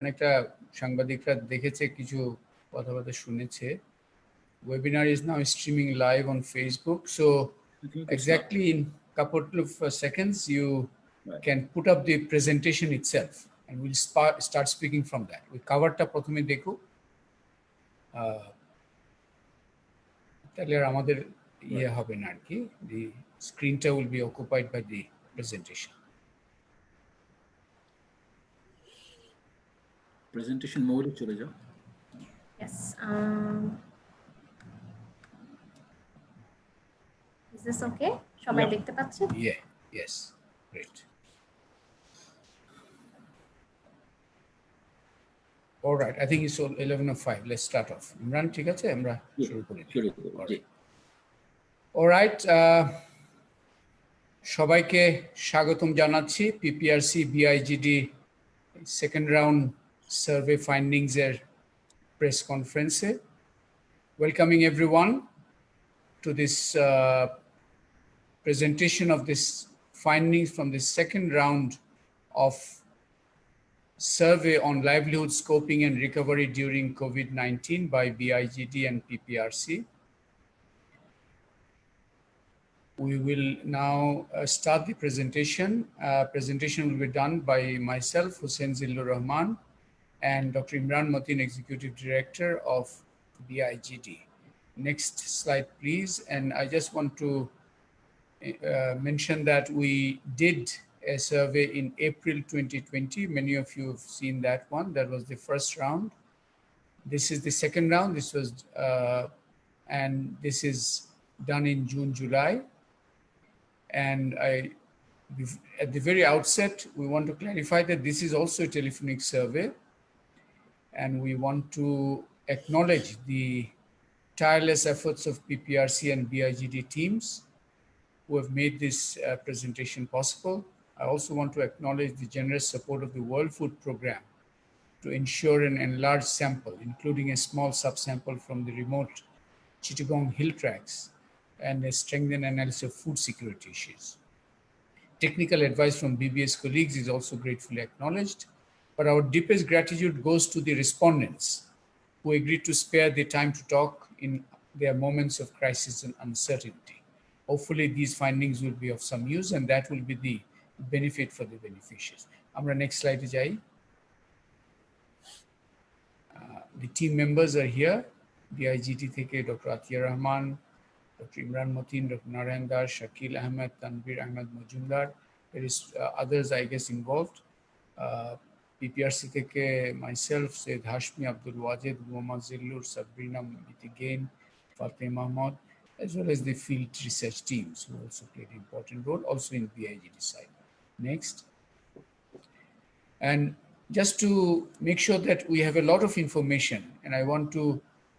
অনেকটা সাংবাদিকরা দেখেছে, কিছু কথাবার্তা শুনেছে। Webinar is now streaming live on Facebook, so exactly in couple of seconds you can put up the presentation itself and we'll start speaking from that. We coverটা প্রথমে দেখো, তাহলে আর আমাদের ইয়ে হবে না আর কি, the screenটা will be occupied by the presentation. Presentation mode এ চলে যাও। Yes. Is this okay? সবাই দেখতে পাচ্ছেন? Yeah. Yes. Great. All right. I think it's 11:05. Let's start off. Imran, ঠিক আছে? আমরা শুরু করি। All right. সবাইকে স্বাগতম জানাচ্ছি PPRC BIGD second round survey findings এর press conference. Welcoming everyone to this presentation of this findings from the second round of survey on livelihood scoping and recovery during COVID-19 by BIGD and PPRC. We will now start the presentation. Presentation will be done by myself, Hussein Zillur Rahman, and Dr. Imran Mateen, Executive Director of BIGD. Next slide, please. And I just want to mention that we did a survey in April 2020. Many of you have seen that one. That was the first round. This is the second round. This was, and this is done in June, July. And at the very outset, we want to clarify that this is also a telephonic survey. And we want to acknowledge the tireless efforts of PPRC and BIGD teams who have made this presentation possible. I also want to acknowledge the generous support of the World Food Programme to ensure an enlarged sample, including a small subsample from the remote Chittagong hill tracts and a strengthened analysis of food security issues. Technical advice from BBS colleagues is also gratefully acknowledged, but our deepest gratitude goes to the respondents who agreed to spare the time to talk in their moments of crisis and uncertainty. Hopefully these findings will be of some use and that will be the benefit for the beneficiaries. Amra next slide jai. The team members are here. BIGT থেকে Dr. Atiya Rahman, Dr. Imran Mateen, Dr. Narayan Das, Shakil Ahmed, Tanvir Ahmed Majumdar. There is others, I guess, involved. PPRC থেকে myself, Syed Hashmi, Abdul Wajid, Muhammad Zillur, Sabrina Mitigain, Fateh Mahmoud, as well as the field research teams who also played an important role, also in BIGD side. Next. And just to make sure that we have a lot of information, and I want to,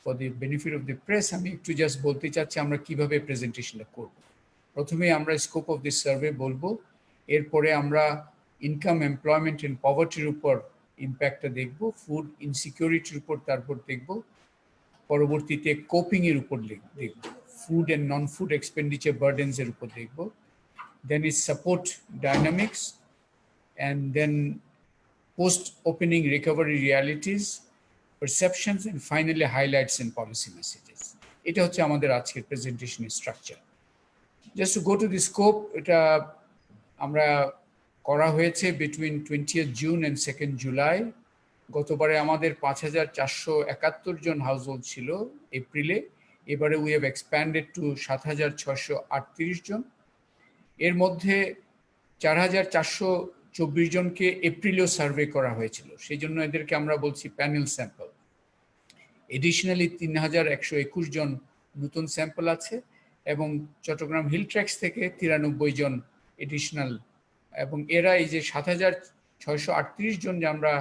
for the benefit of the press, আমি একটু just বলতে চাচ্ছি আমরা কিভাবে প্রেজেন্টেশনটা করব। প্রথমে আমরা স্কোপ অফ দিস সার্ভে বলবো, এরপরে আমরা ইনকাম, এমপ্লয়মেন্ট এন্ড পভার্টির উপর ইম্প্যাক্টটা দেখব, ফুড ইনসিকিউরিটির উপর তারপর দেখব, পরবর্তীতে কোপিং এর উপর দেখব, food and non food expenditure burdens এর উপর দেখব, then is support dynamics, and then post-opening recovery realities, perceptions, and finally highlights and policy messages. এটা হচ্ছে আমাদের আজকের presentation structure. Just to go to the scope, এটা আমরা করা হয়েছে between 20th June and 2nd July. গতবারে আমাদের 5,471 জন হাউসহোল্ড ছিল এপ্রিলে, এবারে we have expanded to 7,638 জন। এর মধ্যে 4,424 জনকে এপ্রিলেও সার্ভে করা হয়েছিল, সেই জন্য এদেরকে আমরা বলছি প্যানেল স্যাম্পল। এডিশনালি 3,121 জন নতুন স্যাম্পল আছে এবং চট্টগ্রাম হিল ট্র্যাক্স থেকে 93 জন এডিশনাল, এবং এরা এই যে 7,638 জন যে আমরা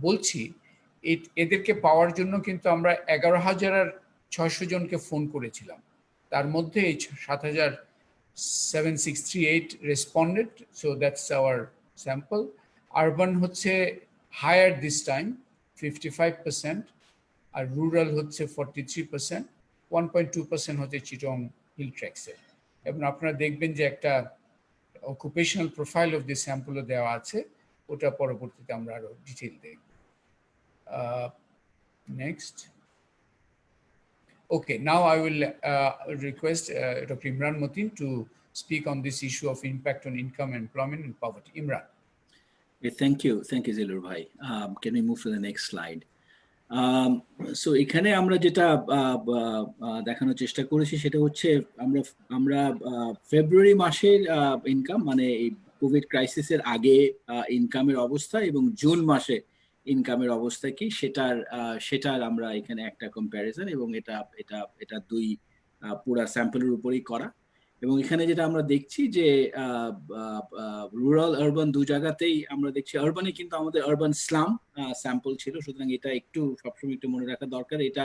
বলছি, এদেরকে পাওয়ার জন্য কিন্তু আমরা 11,600 জনকে ফোন করেছিলাম, তার মধ্যে এই 7,638 responded, so that's our sample. Urban হচ্ছে higher this time, 55%, আর রুরাল হচ্ছে 43%, 1.2% হচ্ছে চিটং হিল ট্র্যাক্সে। এবং আপনারা দেখবেন যে একটা অকুপেশনাল প্রোফাইল অফ দি স্যাম্পলও দেওয়া আছে, ওটা পরবর্তীতে আমরা আরো ডিটেইল দেখব। Next. Okay, now I will request Dr. Imran Motin to speak on this issue of impact on income, employment, and poverty. Imran. Okay, thank you, Zilur Bhai. Can we move to the next slide? So এখানে আমরা যেটা দেখানোর চেষ্টা করেছি সেটা হচ্ছে আমরা ফেব্রুয়ারি মাসের ইনকাম মানে এই কোভিড ক্রাইসিসের আগে ইনকামের অবস্থা এবং জুন মাসে ইনকামের অবস্থা কি সেটার আমরা এখানে একটা কম্প্যারিজন এবং এটা দুই পুরা স্যাম্পলের উপরেই করা এবং এখানে যেটা আমরা দেখছি যে রুরাল আরবান দু জায়গাতেই আমরা দেখছি আরবানে কিন্তু আমাদের আরবান স্লাম স্যাম্পল ছিল, সুতরাং এটা একটু সবসময় একটু মনে রাখা দরকার। এটা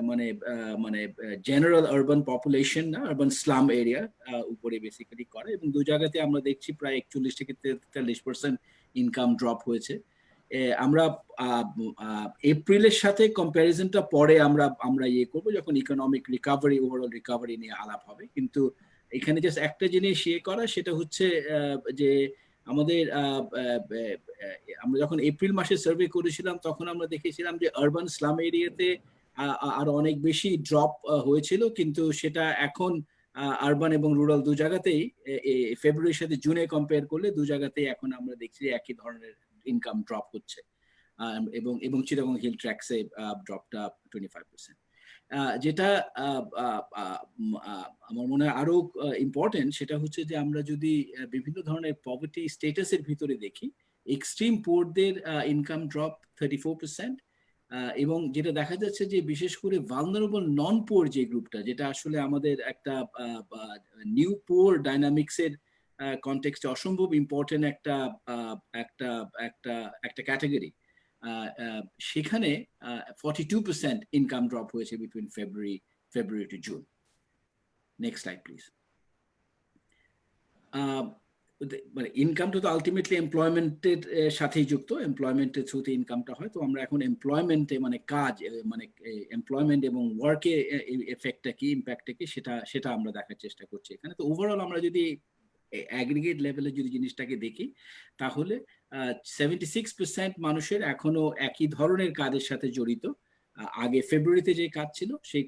মানে জেনারেল আরবান পপুলেশন না, আরবান স্লাম এরিয়া উপরে বেসিক্যালি করে এবং দু জায়গাতে আমরা দেখছি প্রায় 41 থেকে 43% ইনকাম ড্রপ হয়েছে। আমরা এপ্রিলের সাথে কম্প্যারিজনটা পরে আমরা ইয়ে করবো যখন ইকোনমিক রিকভারি ওভারঅল রিকভারি নিয়ে আলাপ হবে, কিন্তু এখানে জাস্ট একটা জিনিস ইয়ে করা সেটা হচ্ছে যে আমাদের আমরা যখন এপ্রিল মাসে সার্ভে করেছিলাম তখন আমরা দেখেছিলাম যে আরবান স্লাম এরিয়াতে আরো অনেক বেশি ড্রপ হয়েছিল, কিন্তু সেটা এখন আরবান এবং রুরাল দু জায়গাতেই ফেব্রুয়ারির সাথে জুনে কম্পেয়ার করলে দু জায়গাতেই এখন আমরা দেখছি একই ধরনের ইনকাম ড্রপ হচ্ছে এবং চিটাগং হিল ট্র্যাক্সে ড্রপটা 25%। যেটা আমার মনে হয় আরো ইম্পর্টেন্ট সেটা হচ্ছে যে আমরা যদি বিভিন্ন ধরনের পভার্টি স্ট্যাটাসের ভিতরে দেখি, এক্সট্রিম পুয়ারদের ইনকাম ড্রপ 34%, এবং যেটা দেখা যাচ্ছে যে বিশেষ করে ভালনারেবল নন পুয়ার যে গ্রুপটা, যেটা আসলে আমাদের একটা নিউ পুয়ার ডাইনামিক্সের কনটেক্সটে অসম্ভব ইম্পর্টেন্ট একটা ক্যাটাগরি, সেখানে 42% ইনকাম ড্রপ হয়েছে between February two June. Next slide please. মানে ইনকামটা তো আলটিমেটলি এমপ্লয়মেন্টের সাথেই যুক্ত, এমপ্লয়মেন্টের থ্রুতে ইনকামটা হয়। তো আমরা এখন এমপ্লয়মেন্টে মানে কাজ মানে এমপ্লয়মেন্ট এবং ওয়ার্কে এফেক্টটা কি, ইম্প্যাক্টটা কি সেটা আমরা দেখার চেষ্টা করছি এখানে। তো ওভারঅল আমরা যদি অ্যাগ্রিগেট লেভেলে যদি জিনিসটাকে দেখি তাহলে 76% মানুষের এখনো একই ধরনের কাজের সাথে জড়িত। আগে ফেব্রুয়ারিতে যে কাজ ছিল সেই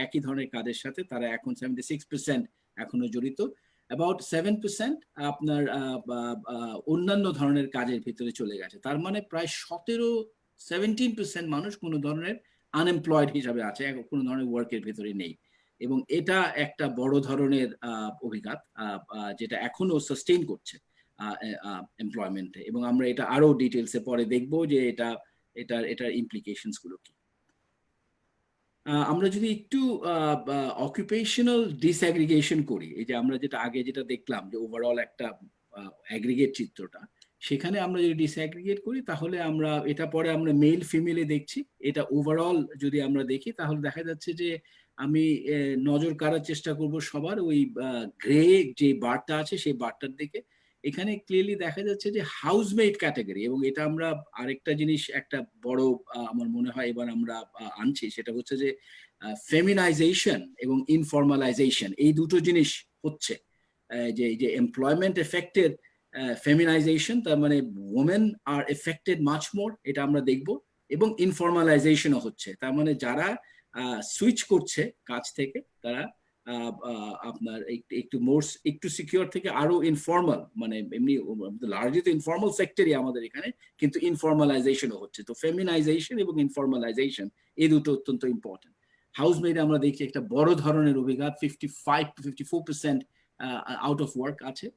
একই ধরনের কাজের সাথে তারা এখন 76% এখনো জড়িত। অ্যাবাউট 7% আপনার অন্যান্য ধরনের কাজের ভিতরে চলে গেছে। তার মানে প্রায় 17% মানুষ কোনো ধরনের আনএমপ্লয়েড হিসাবে আছে, কোনো ধরনের ওয়ার্কের ভিতরে নেই। এবং এটা একটা বড় ধরনের অভিঘাত যেটা এখনো সাস্টেইন করছে এমপ্লয়মেন্টে, এবং আমরা এটা আরো ডিটেলসে পরে দেখবো যে এটার ইমপ্লিকেশনস গুলো কি। আমরা যদি একটু অকুপেশনাল ডিসঅ্যাগ্রিগেশন করি, এই যে আমরা আগে যেটা দেখলাম যে ওভারঅল একটা অ্যাগ্রিগেট চিত্রটা, সেখানে আমরা যদি ডিসঅ্যাগ্রিগেট করি তাহলে এটা পরে আমরা মেল ফিমেলে দেখছি। এটা ওভারঅল যদি আমরা দেখি তাহলে দেখা যাচ্ছে যে আমি নজর কাড়ার চেষ্টা করব সবার ওই গ্রে যে বারটা আছে সেই বারটার দিকে। এখানে ক্লিয়ারলি দেখা যাচ্ছে যে হাউসমেট ক্যাটাগরি, এবং এটা আমরা আরেকটা জিনিস একটা বড় আমার মনে হয় এবার আমরা আনছি, সেটা হচ্ছে যে ফেমিনাইজেশন এবং ইনফর্মালাইজেশন, এই দুটো জিনিস হচ্ছে যে এমপ্লয়মেন্ট এফেক্টেড ফেমিনাইজেশন, তার মানে women are affected much more, এটা আমরা দেখব, এবং ইনফর্মালাইজেশনও হচ্ছে, তার মানে যারা সুইচ করছে কাজ থেকে তারা আপনার একটু সিকিউর থেকে আরো ইনফর্মাল, মানে এমনি লার্জলি তো ইনফর্মাল সেক্টরই আমাদের এখানে, কিন্তু ইনফর্মালাইজেশনও হচ্ছে। তো ফেমিনাইজেশন এবং ইনফর্মালাইজেশন এই দুটো অত্যন্ত ইম্পর্টেন্ট। হাউসমেডে আমরা দেখছি একটা বড় ধরনের অভিঘাত, 55 to 54% আউট অফ ওয়ার্ক আছে।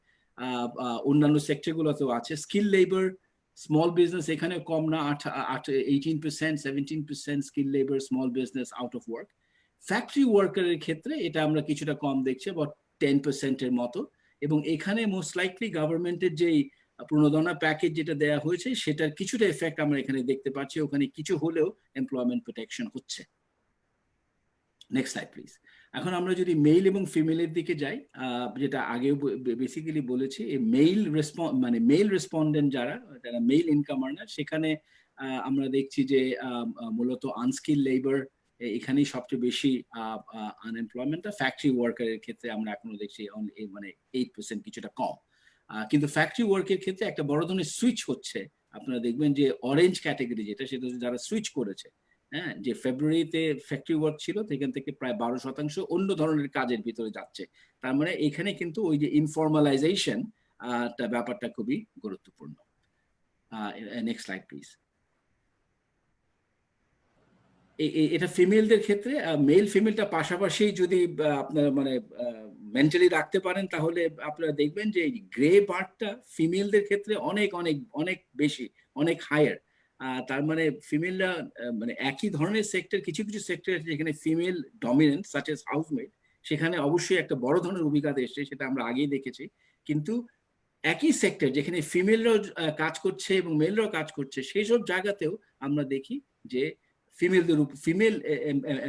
অন্যান্য সেক্টরগুলোতেও আছে। স্কিল লেবার, স্মল বিজনেস এখানে কম না, 18%, 17% skill labour, small business out of work. Factory ওয়ার্কারের ক্ষেত্রে এটা আমরা কিছুটা কম দেখছি, about 10% এর মতো, এবং এখানে মোস্ট লাইকলি গভর্নমেন্টের যেই প্রণোদনা প্যাকেজ যেটা দেওয়া হয়েছে সেটার কিছুটা এফেক্ট আমরা এখানে দেখতে পাচ্ছি, ওখানে কিছু হলেও এমপ্লয়মেন্ট প্রোটেকশন হচ্ছে। Next slide please. এখন আমরা যদি মেল এবং ফিমেলের দিকে যাই, যেটা আগেও বেসিক্যালি বলেছি, মেল রেসপন্ডেন্ট যারা মেল ইনকাম আর্নার, সেখানে আমরা দেখছি যে মূলত আনস্কিল লেবার এখানেই সবচেয়ে বেশি আনএমপ্লয়মেন্টটা। ফ্যাক্টরি ওয়ার্কারের ক্ষেত্রে আমরা এখনো দেখছি মানে 8%, কিছুটা কম। কিন্তু ফ্যাক্টরি ওয়ার্কের ক্ষেত্রে একটা বড় ধরনের সুইচ হচ্ছে আপনারা দেখবেন যে অরেঞ্জ ক্যাটাগরি যেটা, সেটা হচ্ছে যারা সুইচ করেছে। হ্যাঁ, যে ফেব্রুয়ারিতে ফ্যাক্টরি ওয়ার্ক ছিল সেখান থেকে প্রায় 12% অন্য ধরনের কাজের ভিতরে যাচ্ছে। তার মানে এখানে কিন্তু ওই যে ইনফর্মালাইজেশন ব্যাপারটা খুবই গুরুত্বপূর্ণ। Next slide please. এটা ফিমেলদের ক্ষেত্রে, মেল ফিমেলটা পাশাপাশি যদি আপনার মানে মেন্টালি রাখতে পারেন, তাহলে আপনারা দেখবেন যে গ্রে বারটা ফিমেলদের ক্ষেত্রে অনেক অনেক অনেক বেশি, অনেক হায়ার। তার মানে ফিমেলরা মানে একই ধরনের সেক্টর, কিছু কিছু সেক্টর আছে যেখানে ফিমেল ডমিনেন্ট সাচ এস হাউসমেড, সেখানে অবশ্যই একটা বড় ধরনের অভিজ্ঞতা এসছে, সেটা আমরা আগেই দেখেছি। কিন্তু একই সেক্টর যেখানে ফিমেলরাও কাজ করছে এবং মেলরাও কাজ করছে, সেই সব জায়গাতেও আমরা দেখি যে ফিমেল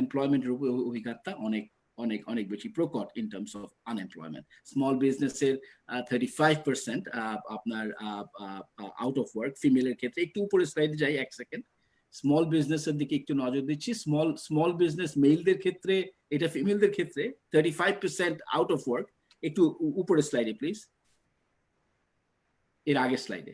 এমপ্লয়মেন্টের অভিজ্ঞতা অনেক অনেক অনেক বেশি প্রকট in terms of unemployment. Small বিজনেসের 35% আপনার আউট অফ ওয়ার্ক ফিমেলের ক্ষেত্রে। একটু উপরে স্লাইডে যাই, এক সেকেন্ড। স্মল বিজনেসের দিকে একটু নজর দিচ্ছি। স্মল বিজনেস মেলদের ক্ষেত্রে, এটা ফিমেলদের ক্ষেত্রে 35% আউট অফ ওয়ার্ক। একটু উপরে স্লাইডে প্লিজ, এর আগের স্লাইডে।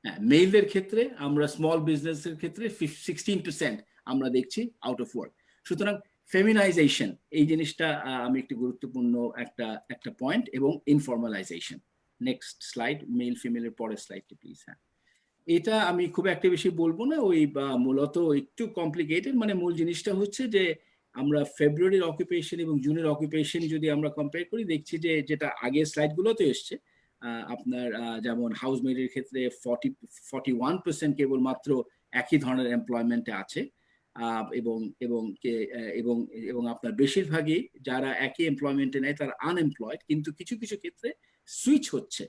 হ্যাঁ, মেইলদের ক্ষেত্রে আমরা স্মল বিজনেসের ক্ষেত্রে 16% আমরা দেখছি আউট অফ ওয়ার্ক। সুতরাং ফেমিনাইজেশন এই জিনিসটা আমি একটি গুরুত্বপূর্ণ একটা পয়েন্ট, এবং ইনফর্মালাইজেশন। নেক্সট স্লাইড, মেল ফিমেলের পরের স্লাইডটি প্লিজ। হ্যাঁ, এটা আমি খুব একটা বেশি বলবো না, ওই মূলত একটু কমপ্লিকেটেড। মানে মূল জিনিসটা হচ্ছে যে আমরা ফেব্রুয়ারির অকুপেশন এবং জুনের অকুপেশন যদি আমরা কম্পেয়ার করি, দেখছি যে যেটা আগের স্লাইডগুলোতে এসছে, আপনার যেমন হাউসমেডের ক্ষেত্রে 41% কেবলমাত্র একই ধরনের এমপ্লয়মেন্টে আছে, এবং এবং এবং এবং আপনার বেশিরভাগই যারা একই এমপ্লয়মেন্টে নেয় তারা আনএমপ্লয়েড, কিন্তু কিছু কিছু ক্ষেত্রে সুইচ হচ্ছে।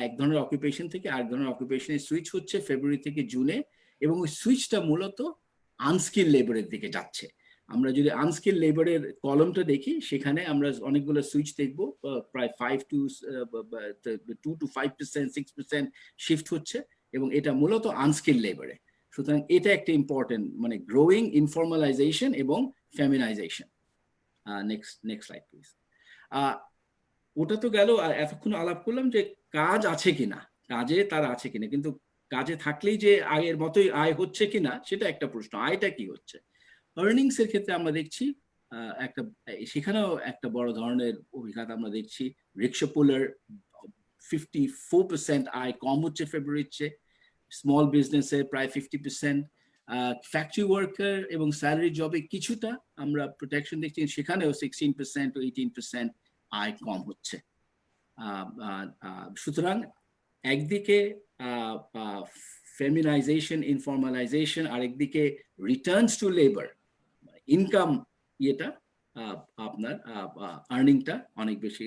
এক ধরনের অকুপেশন থেকে আরেক ধরনের অকুপেশনে সুইচ হচ্ছে ফেব্রুয়ারি থেকে জুনে, এবং ওই সুইচটা মূলত আনস্কিল লেবারের দিকে যাচ্ছে। আমরা যদি আনস্কিল লেবারের কলমটা দেখি, সেখানে আমরা অনেকগুলো সুইচ দেখবো, প্রায় 2 to 5%, 6% শিফট হচ্ছে, এবং এটা মূলত আনস্কিল লেবারে। সুতরাং এটা একটা ইম্পর্টেন্ট, মানে গ্রোয়িং ইনফর্মালাইজেশন এবং ফেমিনাইজেশন। Next slide please. ওটা তো গেল, এতক্ষণ আলাপ করলাম যে কাজ আছে কিনা, কাজে তারা আছে কিনা, কিন্তু কাজে থাকলেই যে আগের মতোই আয় হচ্ছে কিনা সেটা একটা প্রশ্ন। আয়টা কি হচ্ছে? আর্নিংস এর ক্ষেত্রে আমরা দেখছি সেখানেও একটা বড় ধরনের অভিজ্ঞতা আমরা দেখছি। রিক্সা পুলার 54% আয় কম হচ্ছে ফেব্রুয়ারির চেয়ে, স্মল বিজনেসের প্রায় 50%, ফ্যাক্টরি ওয়ার্কার এবং স্যালারি জবে কিছুটা আমরা প্রোটেকশন দেখছি, সেখানেও 16% ও 18% আয় কম হচ্ছে। সুতরাং একদিকে ফেমিনাইজেশন, ইনফর্মালাইজেশন, আরেকদিকে রিটার্নস টু লেবার, ইনকাম ইয়েটা আপনার আর্নিংটা অনেক বেশি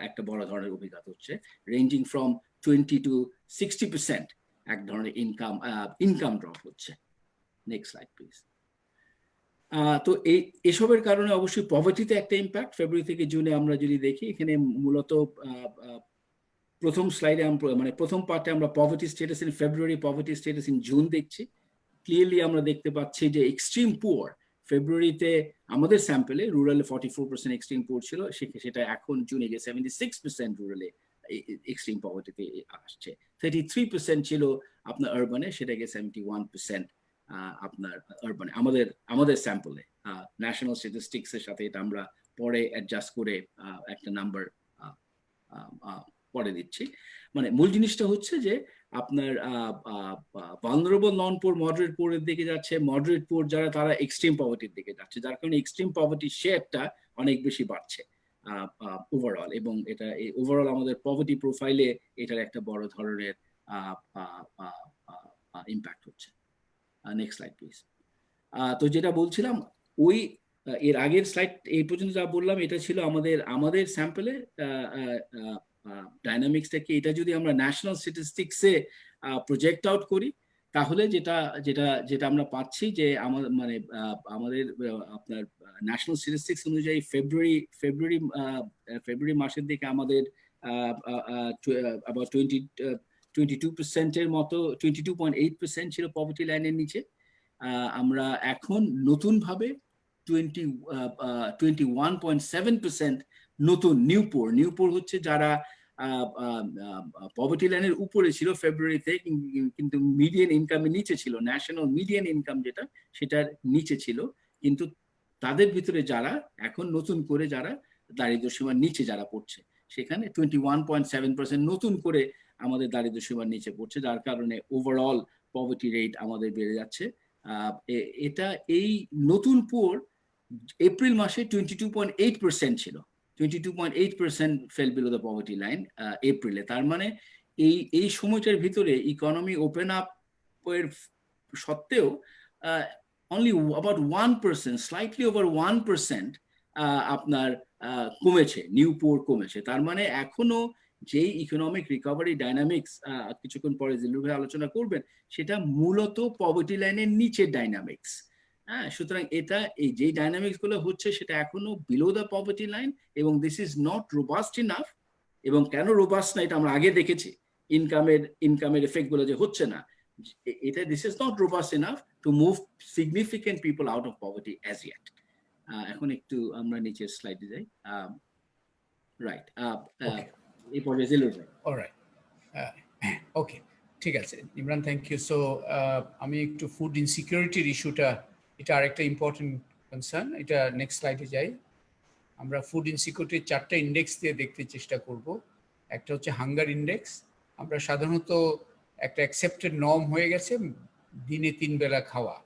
একটা বড় ধরনের অভিজ্ঞতা হচ্ছে, রেঞ্জিং ফ্রম 20 to 60% এক ধরনের ইনকাম ড্রপ হচ্ছে। Next slide please. তো এসবের কারণে অবশ্যই পভার্টিতে একটা ইম্প্যাক্ট। ফেব্রুয়ারি থেকে জুনে আমরা যদি দেখি, এখানে মূলত প্রথম স্লাইডে মানে প্রথম পার্টে আমরা poverty status in February, poverty status in June দেখছি। ক্লিয়ারলি আমরা দেখতে পাচ্ছি যে এক্সট্রিম পুয়ার ফেব্রুয়ারিতে আমাদের স্যাম্পলে, রুরালে 44% এক্সট্রিম পুয়ার ছিল, সেটা এখন জুনে গিয়ে 76% রুরালে এক্সট্রিম পভার্টিতে আসছে। 33% ছিল আপনার আরবানে, সেটা গিয়ে 71% আপনার আরবানে আমাদের স্যাম্পলে। ন্যাশনাল স্ট্যাটিস্টিক্স এর সাথে এটা আমরা পরে অ্যাডজাস্ট করে একটা নাম্বার পরে দিচ্ছি। মানে মূল জিনিসটা হচ্ছে যে আপনার ভালনারেবল, নন পুয়ার, মডারেট পুয়ারের দিকে যাচ্ছে, মডারেট পুয়ার যারা তারা এক্সট্রিম পভার্টির দিকে যাচ্ছে, যার কারণে এক্সট্রিম পভার্টির শেয়ারটা অনেক বেশি বাড়ছে ওভারঅল, এবং এটা ওভারঅল আমাদের পভার্টি প্রোফাইলে এটার একটা বড় ধরনের ইম্প্যাক্ট হচ্ছে। Next slide please. তো যেটা বলছিলাম, ওই এর আগের স্লাইড এই পর্যন্ত যা বললাম, এটা ছিল আমাদের স্যাম্পলে ডাইনামিক্সটাকে। এটা যদি আমরা ন্যাশনাল স্ট্যাটিস্টিক্সে প্রজেক্ট আউট করি, তাহলে যেটা আমরা পাচ্ছি যে আমাদের আপনার ন্যাশনাল স্ট্যাটিস্টিক্স অনুযায়ী ফেব্রুয়ারি মাসের দিকে আমাদের about 22%-এর মতো, 22.8% ছিল পভার্টি লাইনের নিচে। আমরা এখন নতুন ভাবে 21.7% নতুন নিউপোর হচ্ছে যারা পভার্টি লাইনের উপরে ছিল ফেব্রুয়ারিতে, কিন্তু মিডিয়ান ইনকামের নিচে ছিল, ন্যাশনাল মিডিয়ান ইনকাম যেটা সেটার নিচে ছিল। কিন্তু তাদের ভিতরে যারা এখন নতুন করে যারা দারিদ্র সীমার নিচে যারা পড়ছে, সেখানে 21.7% নতুন করে আমাদের দারিদ্র সীমার নিচে পড়ছে, যার কারণে ওভারঅল পভার্টি রেট আমাদের বেড়ে যাচ্ছে। এটা এই নতুন পুয়ার এপ্রিল মাসে 22.8% ছিল, 22.8% fell below the poverty line এপ্রিলে। তার মানে এই সময়টার ভিতরে ইকোনমি ওপেন আপ এর সত্ত্বেও only about 1%, slightly over 1% আপনার কমেছে, নিউ পোর কমেছে। তার মানে এখনো যেই ইকোনমিক রিকভারি ডাইনামিক্স কিছুক্ষণ পরে জিল্লুর ভাই আলোচনা করবেন, সেটা মূলত পভার্টি লাইনের নিচের ডাইনামিক্স। হ্যাঁ, সুতরাং এটা এই যে ডাইনামিক্স গুলো হচ্ছে সেটা এখনো বিলো দ্য পভার্টি লাইন, এবং this is not robust enough. এবং কেন রোবাস্ট না এটা আমরা আগে দেখেছি, ইনকামের এফেক্ট গুলো যে হচ্ছে না, এটা this is not robust enough to move significant people out of poverty as yet. এখন একটু আমরা নিচের স্লাইডে যাই। রাইট, এই পর্যায়ে জিল্লুর ভাই। অলরাইট, ওকে, ঠিক আছে ইমরান, থ্যাংক ইউ। সো আমি একটু ফুড ইনসিকিউরিটির ইস্যুটা, এটা আরেকটা ইম্পর্টেন্ট কনসার্ন, এটা নেক্সট স্লাইডে যাই। আমরা ফুড ইনসিকিউরিটির 4টা ইন্ডেক্স দিয়ে দেখতে চেষ্টা করব। একটা হচ্ছে হাঙ্গার ইন্ডেক্স। আমরা সাধারণত একটা অ্যাকসেপ্টেড নর্ম হয়ে গেছে দিনে 3 বেলা খাওয়া,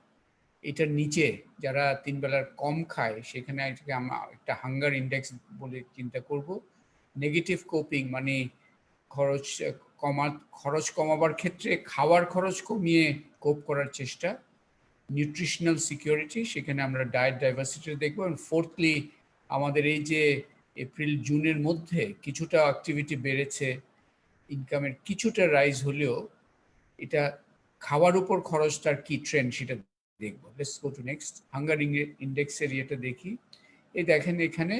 এটার নিচে যারা 3 বেলার কম খায় সেখানে এটাকে আমরা একটা হাঙ্গার ইন্ডেক্স বলে চিন্তা করব। নেগেটিভ কোপিং মানে খরচ কমাবার ক্ষেত্রে খাওয়ার খরচ কমিয়ে কোপ করার চেষ্টা। নিউট্রিশনাল সিকিউরিটি, সেখানে আমরা ডায়েট ডাইভার্সিটি দেখবো। এবং ফোর্থলি, আমাদের এই যে এপ্রিল জুনের মধ্যে কিছুটা অ্যাক্টিভিটি বেড়েছে, ইনকামের কিছুটা রাইজ হলেও এটা খাওয়ার উপর খরচটার কি ট্রেন্ড সেটা দেখবো। Let's go to next. Hunger ইন্ডেক্সের ইয়েটা দেখি। এই দেখেন এখানে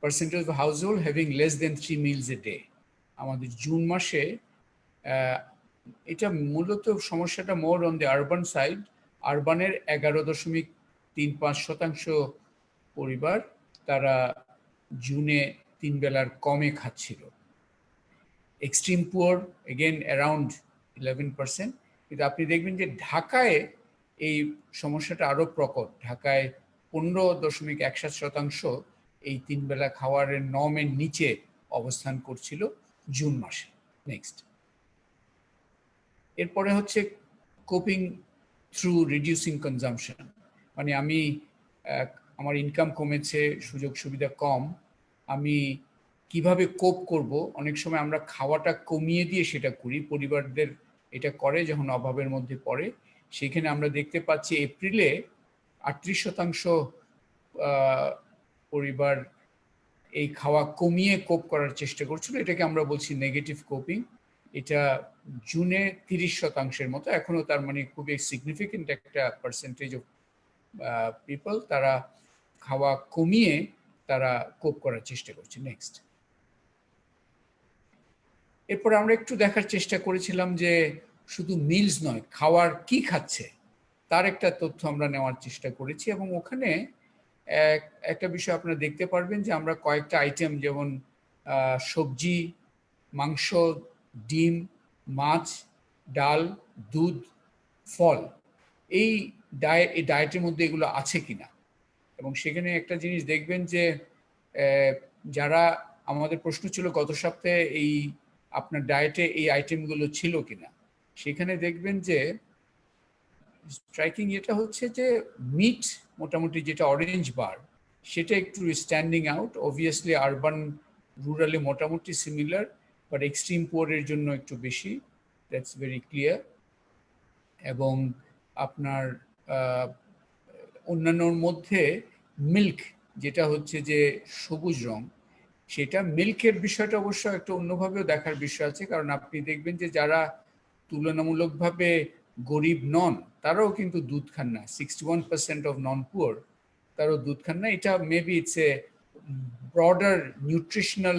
percentage of household having less than 3 meals a day। আমাদের জুন মাসে এটা মূলত সমস্যাটা more on the urban side. আরবানের 11.35% পরিবার তারা জুনে 3 বেলার কমে খাচ্ছিল। Extreme poor again around 11%। কিন্তু আপনি দেখবেন যে ঢাকায় এই সমস্যাটা আরো প্রকট। ঢাকায় 15.17% এই 3 বেলা খাওয়ারের নর্মের নিচে অবস্থান করছিল জুন মাসে। নেক্সট, এরপরে হচ্ছে কোপিং থ্রু রিডিউসিং কনজাম্পশন। মানে আমি আমার ইনকাম কমেছে, সুযোগ সুবিধা কম, আমি কিভাবে কোপ করব? অনেক সময় আমরা খাওয়াটা কমিয়ে দিয়ে সেটা করি, পরিবারদের এটা করে যখন অভাবের মধ্যে পড়ে। সেখানে আমরা দেখতে পাচ্ছি এপ্রিলে 38% পরিবার এই খাওয়া কমিয়ে কোপ করার চেষ্টা করছিল। এটাকে আমরা বলছি নেগেটিভ কোপিং। এটা জুনে 30% মতো। এখনো তার মানে খুবই সিগনিফিকেন্ট একটা পার্সেন্টেজ অফ পিপল তারা খাওয়া কমিয়ে তারা কোপ করার চেষ্টা করছে। নেক্সট, এরপর আমরা একটু দেখার চেষ্টা করেছিলাম যে শুধু মিলস নয়, খাওয়ার কি খাচ্ছে তার একটা তথ্য আমরা নেওয়ার চেষ্টা করেছি। এবং ওখানে একটা বিষয় আপনারা দেখতে পারবেন যে আমরা কয়েকটা আইটেম, যেমন সবজি, মাংস, ডিম, মাছ, ডাল, দুধ, ফল, এই ডায়েটের মধ্যে এগুলো আছে কিনা। এবং সেখানে একটা জিনিস দেখবেন যে যারা, আমাদের প্রশ্ন ছিল গত সপ্তাহে এই আপনার ডায়েটে এই আইটেমগুলো ছিল কিনা, সেখানে দেখবেন যে স্ট্রাইকিং এটা হচ্ছে যে মিট, মোটামুটি যেটা অরেঞ্জ বার, সেটা একটু স্ট্যান্ডিং আউট। অবভিয়াসলি আরবান রুরালে মোটামুটি সিমিলার, বাট এক্সট্রিম পুয়ারের জন্য একটু বেশি, দ্যাটস ভেরি ক্লিয়ার। এবং আপনার অন্যান্যর মধ্যে মিল্ক, যেটা হচ্ছে যে সবুজ রং, সেটা মিল্কের বিষয়টা অবশ্য একটা অন্যভাবেও দেখার বিষয় আছে। কারণ আপনি দেখবেন যে যারা তুলনামূলকভাবে গরিব নন তারাও কিন্তু দুধ খান না। 61% অফ নন পুয়ার তারাও দুধ খান না। এটা maybe it's a broader nutritional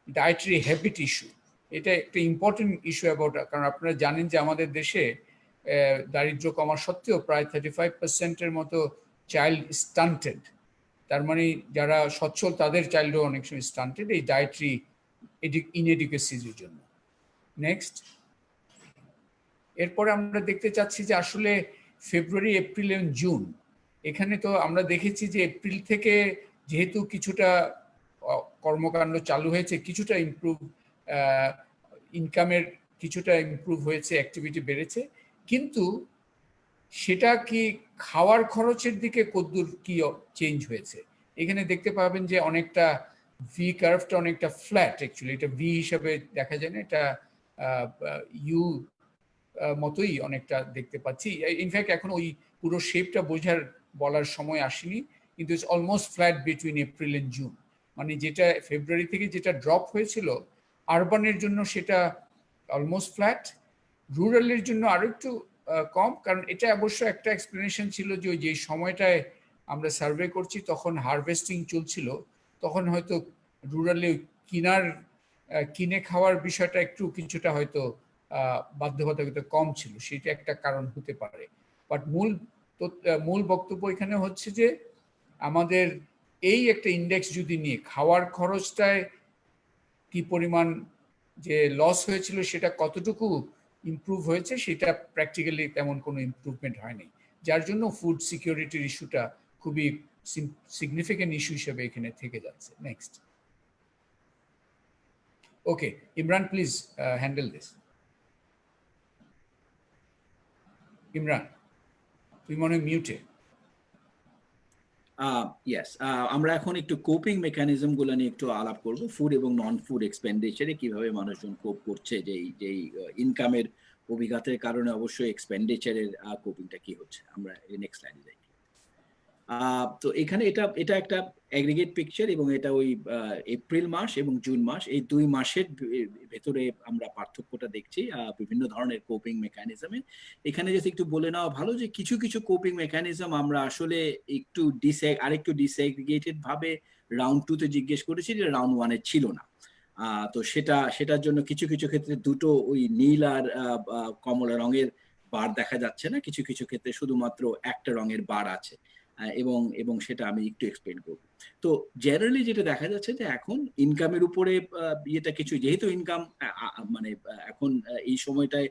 dietary habit issue. এটা একটা ইম্পর্টেন্ট ইস্যু অ্যাবাউট, কারণ আপনারা জানেন যে আমাদের দেশে দারিদ্র্য কমা সত্ত্বেও প্রায় 35%-এর মতো চাইল্ড স্টান্টেড। তার মানে যারা সচ্ছল তাদের চাইল্ডও অনেক সময় স্টান্টেড। এই ডায়েটারি ইনএডুকেসির জন্য। নেক্সট, এরপরে আমরা দেখতে চাচ্ছি যে আসলে ফেব্রুয়ারি, এপ্রিল এবং জুন, এখানে তো আমরা দেখেছি যে এপ্রিল থেকে যেহেতু কিছুটা কর্মকাণ্ড চালু হয়েছে, কিছুটা ইমপ্রুভ, ইনকামের কিছুটা ইমপ্রুভ হয়েছে, অ্যাক্টিভিটি বেড়েছে, কিন্তু সেটা কি খাওয়ার খরচের দিকে কতদূর কি চেঞ্জ হয়েছে? এখানে দেখতে পাবেন যে অনেকটা ভি কার্ভটা অনেকটা ফ্ল্যাট, অ্যাকচুয়ালি এটা ভি হিসাবে দেখা যায় না, এটা ইউ মতোই অনেকটা দেখতে পাচ্ছি। ইনফ্যাক্ট এখন ওই পুরো শেপটা বলার সময় আসেনি, কিন্তু it's almost flat between April and June. মানে যেটা ফেব্রুয়ারি থেকে যেটা ড্রপ হয়েছিল আরবানের জন্য সেটা অলমোস্ট ফ্ল্যাট, রুরালের জন্য আরো একটু কম, কারণ এটা অবশ্য একটা এক্সপ্লেনেশন ছিল যে ওই যে সময়টায় আমরা সার্ভে করছি তখন হারভেস্টিং চলছিল, তখন হয়তো রুরালে কিনে খাওয়ার বিষয়টা একটু কিছুটা হয়তো বাধ্যবাধকতা কম ছিল, সেটা একটা কারণ হতে পারে। বাট মূল বক্তব্য এখানে হচ্ছে যে আমাদের এই একটা ইন্ডেক্স যদি নিয়ে খাওয়ার খরচটায় কি পরিমাণ যে লস হয়েছিল সেটা কতটুকু ইমপ্রুভ হয়েছে, সেটা প্র্যাকটিক্যালি তেমন কোনো ইমপ্রুভমেন্ট হয়নি, যার জন্য ফুড সিকিউরিটির ইস্যুটা খুবই সিগনিফিকেন্ট ইস্যু হিসেবে এখানে থেকে যাচ্ছে। Next, okay, Imran please handle this. Imran, তুই মনে মিউটে। ইয়েস, আমরা এখন একটু কোপিং মেকানিজম গুলো নিয়ে একটু আলাপ করব, ফুড এবং নন ফুড এক্সপেন্ডিচারে কিভাবে মানুষজন কোপ করছে, যেই ইনকামের অভিঘাতের কারণে অবশ্যই এক্সপেন্ডিচারের কোপিংটা কি হচ্ছে। আমরা নেক্সট স্লাইডে যাই। তো এখানে এটা একটা অ্যাগ্রিগেট পিকচার, এবং এটা ওই এপ্রিল মাস এবং জুন মাস, এই 2 মাসের ভেতরে আমরা পার্থক্যটা দেখছি বিভিন্ন ধরনের কোপিং মেকানিজমে। এখানে যদি একটু বলে নেওয়া ভালো যে কিছু কিছু কোপিং মেকানিজম আমরা আসলে আরেকটু ডিসএগ্রিগেটেড ভাবে রাউন্ড 2 তে জিজ্ঞেস করেছি, যে রাউন্ড 1 এ ছিল না। তো সেটার জন্য কিছু কিছু ক্ষেত্রে দুটো ওই নীল আর কমলা রঙের বার দেখা যাচ্ছে না, কিছু কিছু ক্ষেত্রে শুধুমাত্র একটা রঙের বার আছে, এবং সেটা আমি একটু এক্সপ্লেন করব। তো জেনারেলি যেটা দেখা যাচ্ছে যে এখন ইনকামের উপরে ইয়েটা কিছু, যেহেতু ইনকাম মানে এখন এই সময়টায়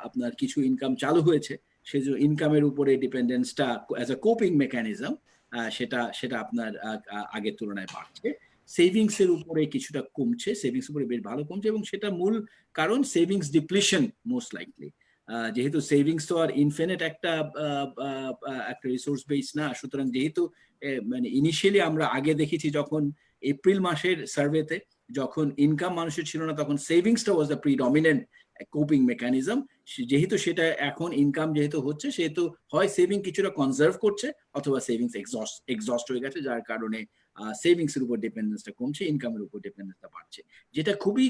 আপনার কিছু ইনকাম চালু হয়েছে, সেই যে ইনকামের উপরে ডিপেন্ডেন্সটা অ্যাজ আ কোপিং মেকানিজম সেটা আপনার আগের তুলনায় বাড়ছে। সেভিংস এর উপরে কিছুটা কমছে, সেভিংস উপরে বেশ ভালো কমছে, এবং সেটা মূল কারণ সেভিংস ডিপ্লিশন মোস্ট লাইকলি। যেহেতু সেভিংস তো আর ইনফিনিট একটা রিসোর্স বেস না, সুতরাং যেহেতু মানে ইনিশিয়ালি আমরা আগে দেখেছি যখন এপ্রিল মাসের সার্ভেতে যখন ইনকাম মানুষের ছিল না, তখন সেভিংসটা was the predominant coping mechanism. যেহেতু সেটা এখন ইনকাম যেহেতু হচ্ছে, সেহেতু হয় সেভিং কিছুটা কনজার্ভ করছে, অথবা সেভিংস এক্সস্ট হয়ে গেছে, যার কারণে সেভিংস এর উপর ডিপেন্ডেন্সটা কমছে, ইনকামের উপর ডিপেন্ডেন্সটা বাড়ছে। যেটা খুবই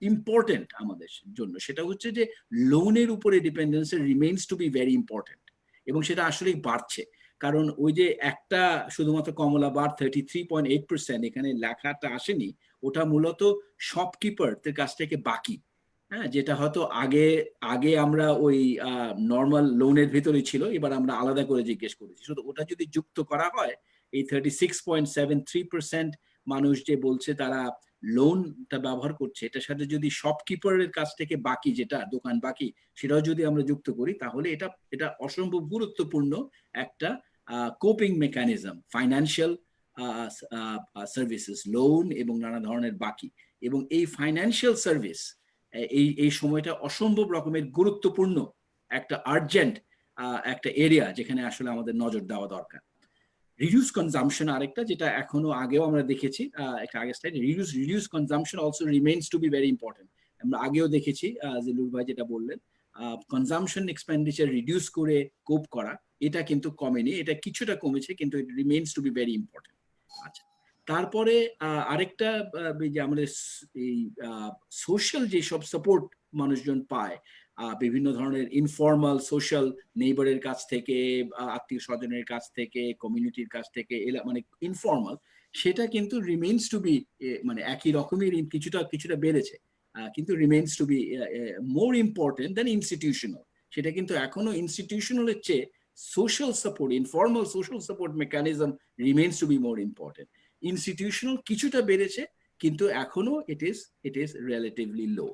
ইম্পর্টেন্ট আমাদের জন্য সেটা হচ্ছে যে লোনের উপরে dependence remains to be very important, এবং সেটা আসলেই বাড়ছে। কারণ ওই যে একটা শুধুমাত্র কমলা বার 33.8%, এখানে লেখাটা আসেনি, ওটা মূলত শপকিপারদের কাছ থেকে বাকি, হ্যাঁ, যেটা হয়তো আগে আমরা ওই নর্মাল লোনের ভিতরে ছিল, এবার আমরা আলাদা করে জিজ্ঞেস করেছি। শুধু ওটা যদি যুক্ত করা হয়, এই 36.73% মানুষ যে বলছে তারা লোনটা ব্যবহার করছে, এটার সাথে যদি শপকিপারের কাছ থেকে বাকি, যেটা দোকান বাকি, সেটাও যদি আমরা যুক্ত করি, তাহলে এটা অসম্ভব গুরুত্বপূর্ণ একটা coping mechanism, financial services, loan এবং নানা ধরনের বাকি। এবং এই ফাইন্যান্সিয়াল সার্ভিস এই সময়টা অসম্ভব রকমের গুরুত্বপূর্ণ একটা আর্জেন্ট একটা এরিয়া, যেখানে আসলে আমাদের নজর দেওয়া দরকার। রিডিউস কনজাম্পশন আরেকটা, যেটা এখনো আগেও আমরা দেখেছি, একটা আগের slide, reduce consumption also remains to be very important. আমরা আগেও দেখেছি জিলুর ভাই যেটা বললেন, কনজাম্পশন এক্সপেন্ডিচার রিডিউস করে কোপ করা, এটা কিন্তু কমেনি, এটা কিছুটা কমেছে, কিন্তু it remains to be very important. আচ্ছা, তারপরে আরেকটা যে আমাদের এই সোশ্যাল যেসব সাপোর্ট মানুষজন পায়, বিভিন্ন ধরনের ইনফর্মাল সোশ্যাল নেইবারের কাছ থেকে, আত্মীয় স্বজনের কাছ থেকে, কমিউনিটির কাছ থেকে, মানে ইনফর্মাল, সেটা কিন্তু রিমেইনস টু বি, মানে একই রকমের কিছুটা বেড়েছে, কিন্তু remains to be more important than institutional. সেটা কিন্তু এখনো ইনস্টিটিউশনালের চেয়ে social support, informal social support mechanism remains to be more important. Institutional কিছুটা বেড়েছে, কিন্তু এখনো ইট ইজ রিলেটিভলি লো।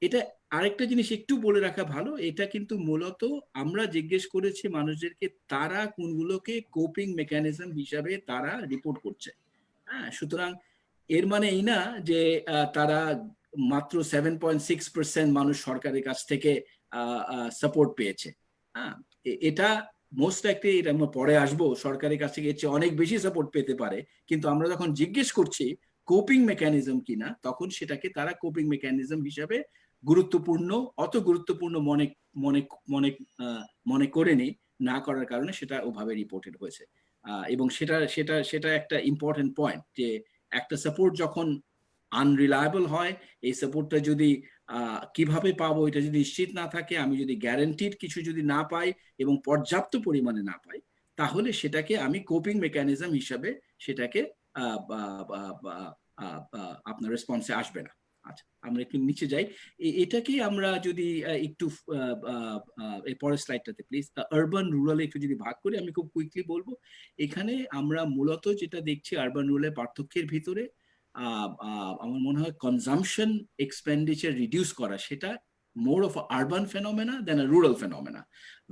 এটা আরেকটা জিনিস একটু বলে রাখা ভালো, এটা কিন্তু মূলত আমরা জিজ্ঞেস করেছি মানুষদেরকে তারা কোনগুলোকে কোপিং মেকানিজম হিসাবে তারা রিপোর্ট করছে। হ্যাঁ, সুতরাং এর মানে এই না যে তারা মাত্র 7.6% মানুষ সরকারের কাছ থেকে সাপোর্ট পেয়েছে। হ্যাঁ, এটা মোস্ট লাইকলি, এটা আমরা পরে আসবো, সরকারের কাছ থেকে এর চেয়ে অনেক বেশি সাপোর্ট পেতে পারে। কিন্তু আমরা যখন জিজ্ঞেস করছি কোপিং মেকানিজম কিনা, তখন সেটাকে তারা কোপিং মেকানিজম হিসাবে গুরুত্বপূর্ণ, অত গুরুত্বপূর্ণ মনে মনে মনে মনে করেনি, না করার কারণে সেটা ওভাবে রিপোর্টেড হয়েছে। এবং সেটা সেটা সেটা একটা ইম্পর্টেন্ট পয়েন্ট যে একটা সাপোর্ট যখন আনরিলায়েবল হয়, এই সাপোর্টটা যদি কিভাবে পাবো এটা যদি নিশ্চিত না থাকে, আমি যদি গ্যারান্টিড কিছু যদি না পাই এবং পর্যাপ্ত পরিমাণে না পাই, তাহলে সেটাকে আমি কোপিং মেকানিজম হিসাবে সেটাকে আপনার রেসপন্সে আসবে না। আচ্ছা, আমরা একটু নিচে যাই। এটাকে আমরা যদি একটু পরের স্লাইডটাতে প্লিজ, আরবান রুরাল একটু যদি ভাগ করি, আমি খুব কুইকলি বলবো। এখানে আমরা মূলত যেটা দেখছি আরবান রুরালের পার্থক্যের ভিতরে, আমার মনে হয় কনজাম্পশন এক্সপেন্ডিচার রিডিউস করা, সেটা more of an urban phenomena than a rural phenomena.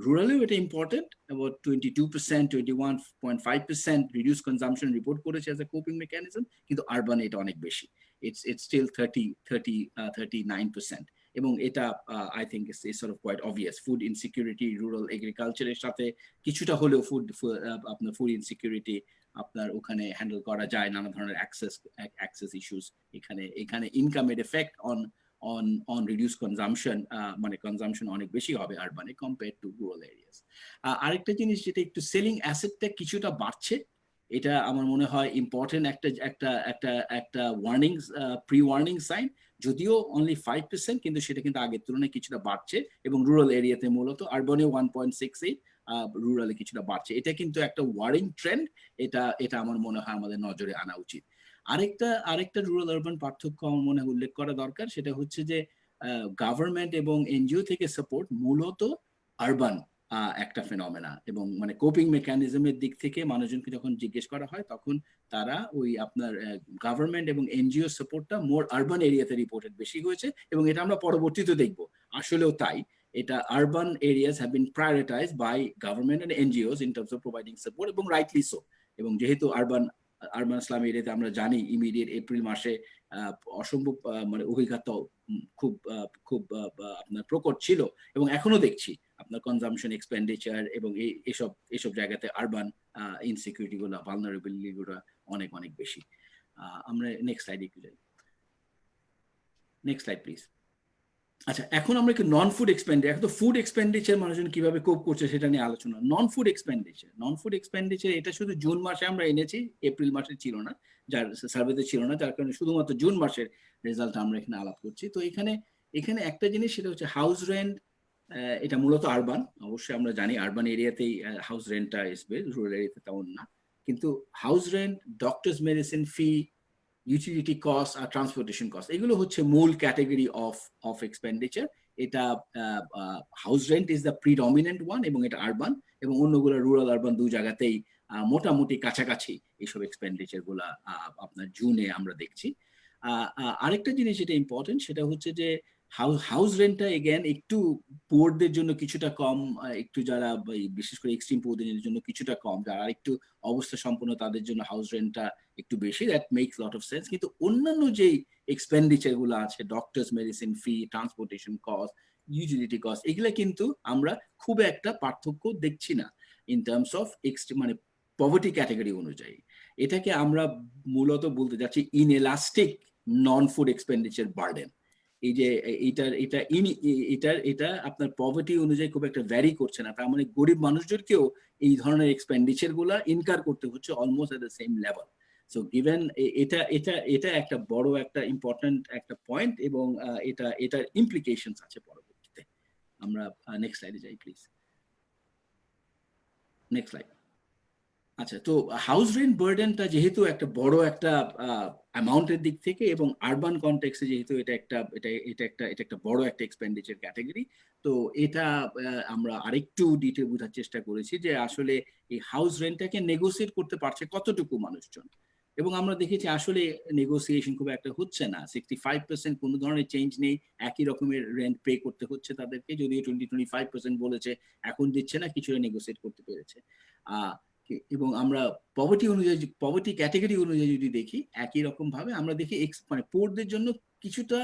Rurally, এটা important, about 22%, 21.5% reduced consumption report করেছে as a coping mechanism, কিন্তু urban এটা অনেক বেশি, it's still 39%. এবং এটা I think is sort of quite obvious. Food insecurity, rural agriculture এর সাথে কিছুটা হলেও আপনার ফুড ইনসিকিউরিটি আপনার ওখানে হ্যান্ডেল করা যায়, নানা ধরনের অ্যাক্সেস ইস্যুস, এখানে ইনকামের এফেক্ট on reduced consumption, মানে কনজাম্পশন অনেক বেশি হবে আরবানে কম্পেয়ার টু রুরাল এরিয়াস। আরেকটা জিনিস যেটা একটু সেলিং অ্যাসেটটা কিছুটা বাড়ছে, এটা আমার মনে হয় ইম্পর্টেন্ট একটা ওয়ার্নিং, প্রি ওয়ার্নিং সাইন, যদিও অনলি 5%, কিন্তু সেটা কিন্তু আগের তুলনায় কিছুটা বাড়ছে, এবং রুরাল এরিয়াতে মূলত, আরবানে 1.68, রুরালে কিছুটা বাড়ছে। এটা কিন্তু একটা ওয়ারিং ট্রেন্ড, এটা আমার মনে হয় আমাদের নজরে আনা উচিত। আরেকটা রুরাল আরবান পার্থক্য আমার মনে হয় উল্লেখ করা দরকার, সেটা হচ্ছে যে গভর্নমেন্ট এবং এনজিও থেকে সাপোর্ট মূলত আরবান একটা ফেনোমেনা, এবং মানে কোপিং মেকানিজমের দিক থেকে মানুষজনকে যখন জিজ্ঞেস করা হয়, তখন তারা ওই আপনার গভর্নমেন্ট এবং এনজিও সাপোর্টটা মোর আরবান এরিয়াতে রিপোর্টেড বেশি হয়েছে, এবং এটা আমরা পরবর্তীতে দেখবো আসলেও তাই। এটা urban areas have been prioritized by government and NGOs in terms of providing support, এবং rightly so. এবং যেহেতু আরবান ইসলাম এরিয়াতে আমরা জানি ইমিডিয়েট এপ্রিল মাসে অসম্ভব মানে অভিঘাত খুব খুব আপনার প্রকট ছিল, এবং এখনো দেখছি আপনার কনজাম্পশন এক্সপেন্ডিচার এবং এসব জায়গাতে আরবান ইনসিকিউরিটি গুলো, ভালনারেবিলিটি গুলো অনেক অনেক বেশি। আমরা নেক্সট স্লাইডে একটু যাই। Next slide please. আচ্ছা, এখন আমরা একটু নন ফুড এক্সপেন্ডিচার, এখন তো ফুড এক্সপেন্ডিচার মানুষজন কিভাবে কোপ করছে সেটা নিয়ে আলোচনা। নন ফুড এক্সপেন্ডিচার এটা শুধু জুন মাসে আমরা এনেছি, এপ্রিল মাসে ছিল না, যার সার্ভেতে ছিল না, যার কারণে শুধুমাত্র জুন মাসের রেজাল্ট আমরা এখানে আলাপ করছি। তো এখানে একটা জিনিস, সেটা হচ্ছে হাউস রেন্ট। এটা মূলত আরবান, অবশ্যই আমরা জানি আরবান এরিয়াতেই হাউস রেন্টটা আসবে, রুরাল এরিয়াতে তেমন না। কিন্তু হাউস রেন্ট, ডক্টরস মেডিসিন ফি, ইউটিলিটি কস্ট আর ট্রান্সপোর্টেশন কস্ট, এগুলো হচ্ছে মূল ক্যাটাগরি অফ এক্সপেন্ডিচার। এটা house rent is the predominant one, এবং এটা আরবান, এবং অন্যগুলো রুরাল আরবান দু জায়গাতেই মোটামুটি কাছাকাছি এইসব এক্সপেন্ডিচার গুলা আপনার জুনে আমরা দেখছি। আরেকটা জিনিস যেটা ইম্পর্টেন্ট, সেটা হচ্ছে যে হাউস রেন্টটা এগেন একটু পুয়ারদের জন্য কিছুটা কম, একটু যারা বিশেষ করে এক্সট্রিম পুয়ারদের জন্য কিছুটা কম, যারা একটু অবস্থা সম্পন্ন তাদের জন্য হাউস রেন্টটা একটু বেশি, that makes lot of sense. কিন্তু অন্যান্য যেই এক্সপেন্ডিচার গুলো আছে, doctors medicine fee, transportation cost, utility cost, এগুলা কিন্তু আমরা খুব একটা পার্থক্য দেখছি না ইন টার্মস অফ মানে পভার্টি ক্যাটাগরি অনুযায়ী। এটাকে আমরা মূলত বলতে যাচ্ছি inelastic non food expenditure burden. এই যে এটা আপনার পভার্টি অনুযায়ী খুব একটা ভ্যারি করছে না, তার মানে গরিব মানুষদেরকেও এই ধরনের এক্সপেন্ডিচার গুলা ইনকার করতে হচ্ছে almost at the same level. So given এটা একটা বড় একটা ইম্পর্টেন্ট একটা পয়েন্ট, এবং এটার ইমপ্লিকেশনস আছে পরবর্তীতে। আমরা নেক্সট স্লাইডে যাই প্লিজ। Next slide. আচ্ছা, তো হাউস রেন্ট বার্ডেনটা যেহেতু একটা বড় একটা অ্যামাউন্টের দিক থেকে, এবং আরবান কনটেক্সে যেহেতু এটা একটা বড় একটা এক্সপেন্ডিচার ক্যাটাগরি, তো এটা আমরা আরেকটু ডিটেল বোঝার চেষ্টা করেছি যে আসলে এই হাউস রেন্টটাকে নেগোসিয়েট করতে পারছে কতটুকু মানুষজন। এবং আমরা দেখেছি আসলে নেগোসিয়েশন খুব একটা হচ্ছে না, 65% কোনো ধরনের চেঞ্জ নেই, একই রকমের রেন্ট পে করতে হচ্ছে তাদেরকে, যদিও 25% বলেছে এখন দিচ্ছে না, কিছুটা নেগোসিয়েট করতে পেরেছে। এবং আমরা পভার্টি ক্যাটাগরি অনুযায়ী যদি দেখি একই রকম ভাবে আমরা দেখি মানে পোরদের জন্য কিছুটা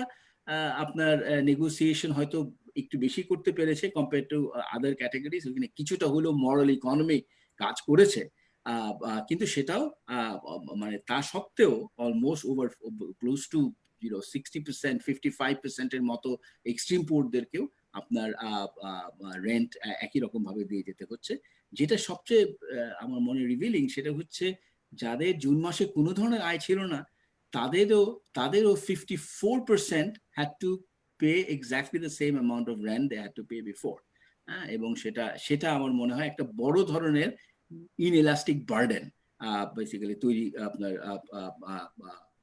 আপনার নেগোসিয়েশন হয়তো একটু বেশি করতে পেরেছে কম্পেয়ার টু আদার ক্যাটাগরিজ, ওখানে কিছুটা হলেও মরাল ইকোনমি কাজ করেছে, কিন্তু সেটাও মানে তা সত্ত্বেও অলমোস্ট ওভার ক্লোজ টু 60%, 55%-এর মতো এক্সট্রিম পোরদেরকেও আপনার রেন্ট একই রকম ভাবে দিয়ে যেতে হচ্ছে। যেটা সবচেয়ে আমার মনে রিভিলিং সেটা হচ্ছে যাদের জুন মাসে কোনো ধরনের আয় ছিল না তাদেরও 54% had to pay exactly the same amount of rent they had to pay before. এবং সেটা আমার মনে হয় একটা বড় ধরনের ইনএলাস্টিক বার্ডেন বেসিক্যালি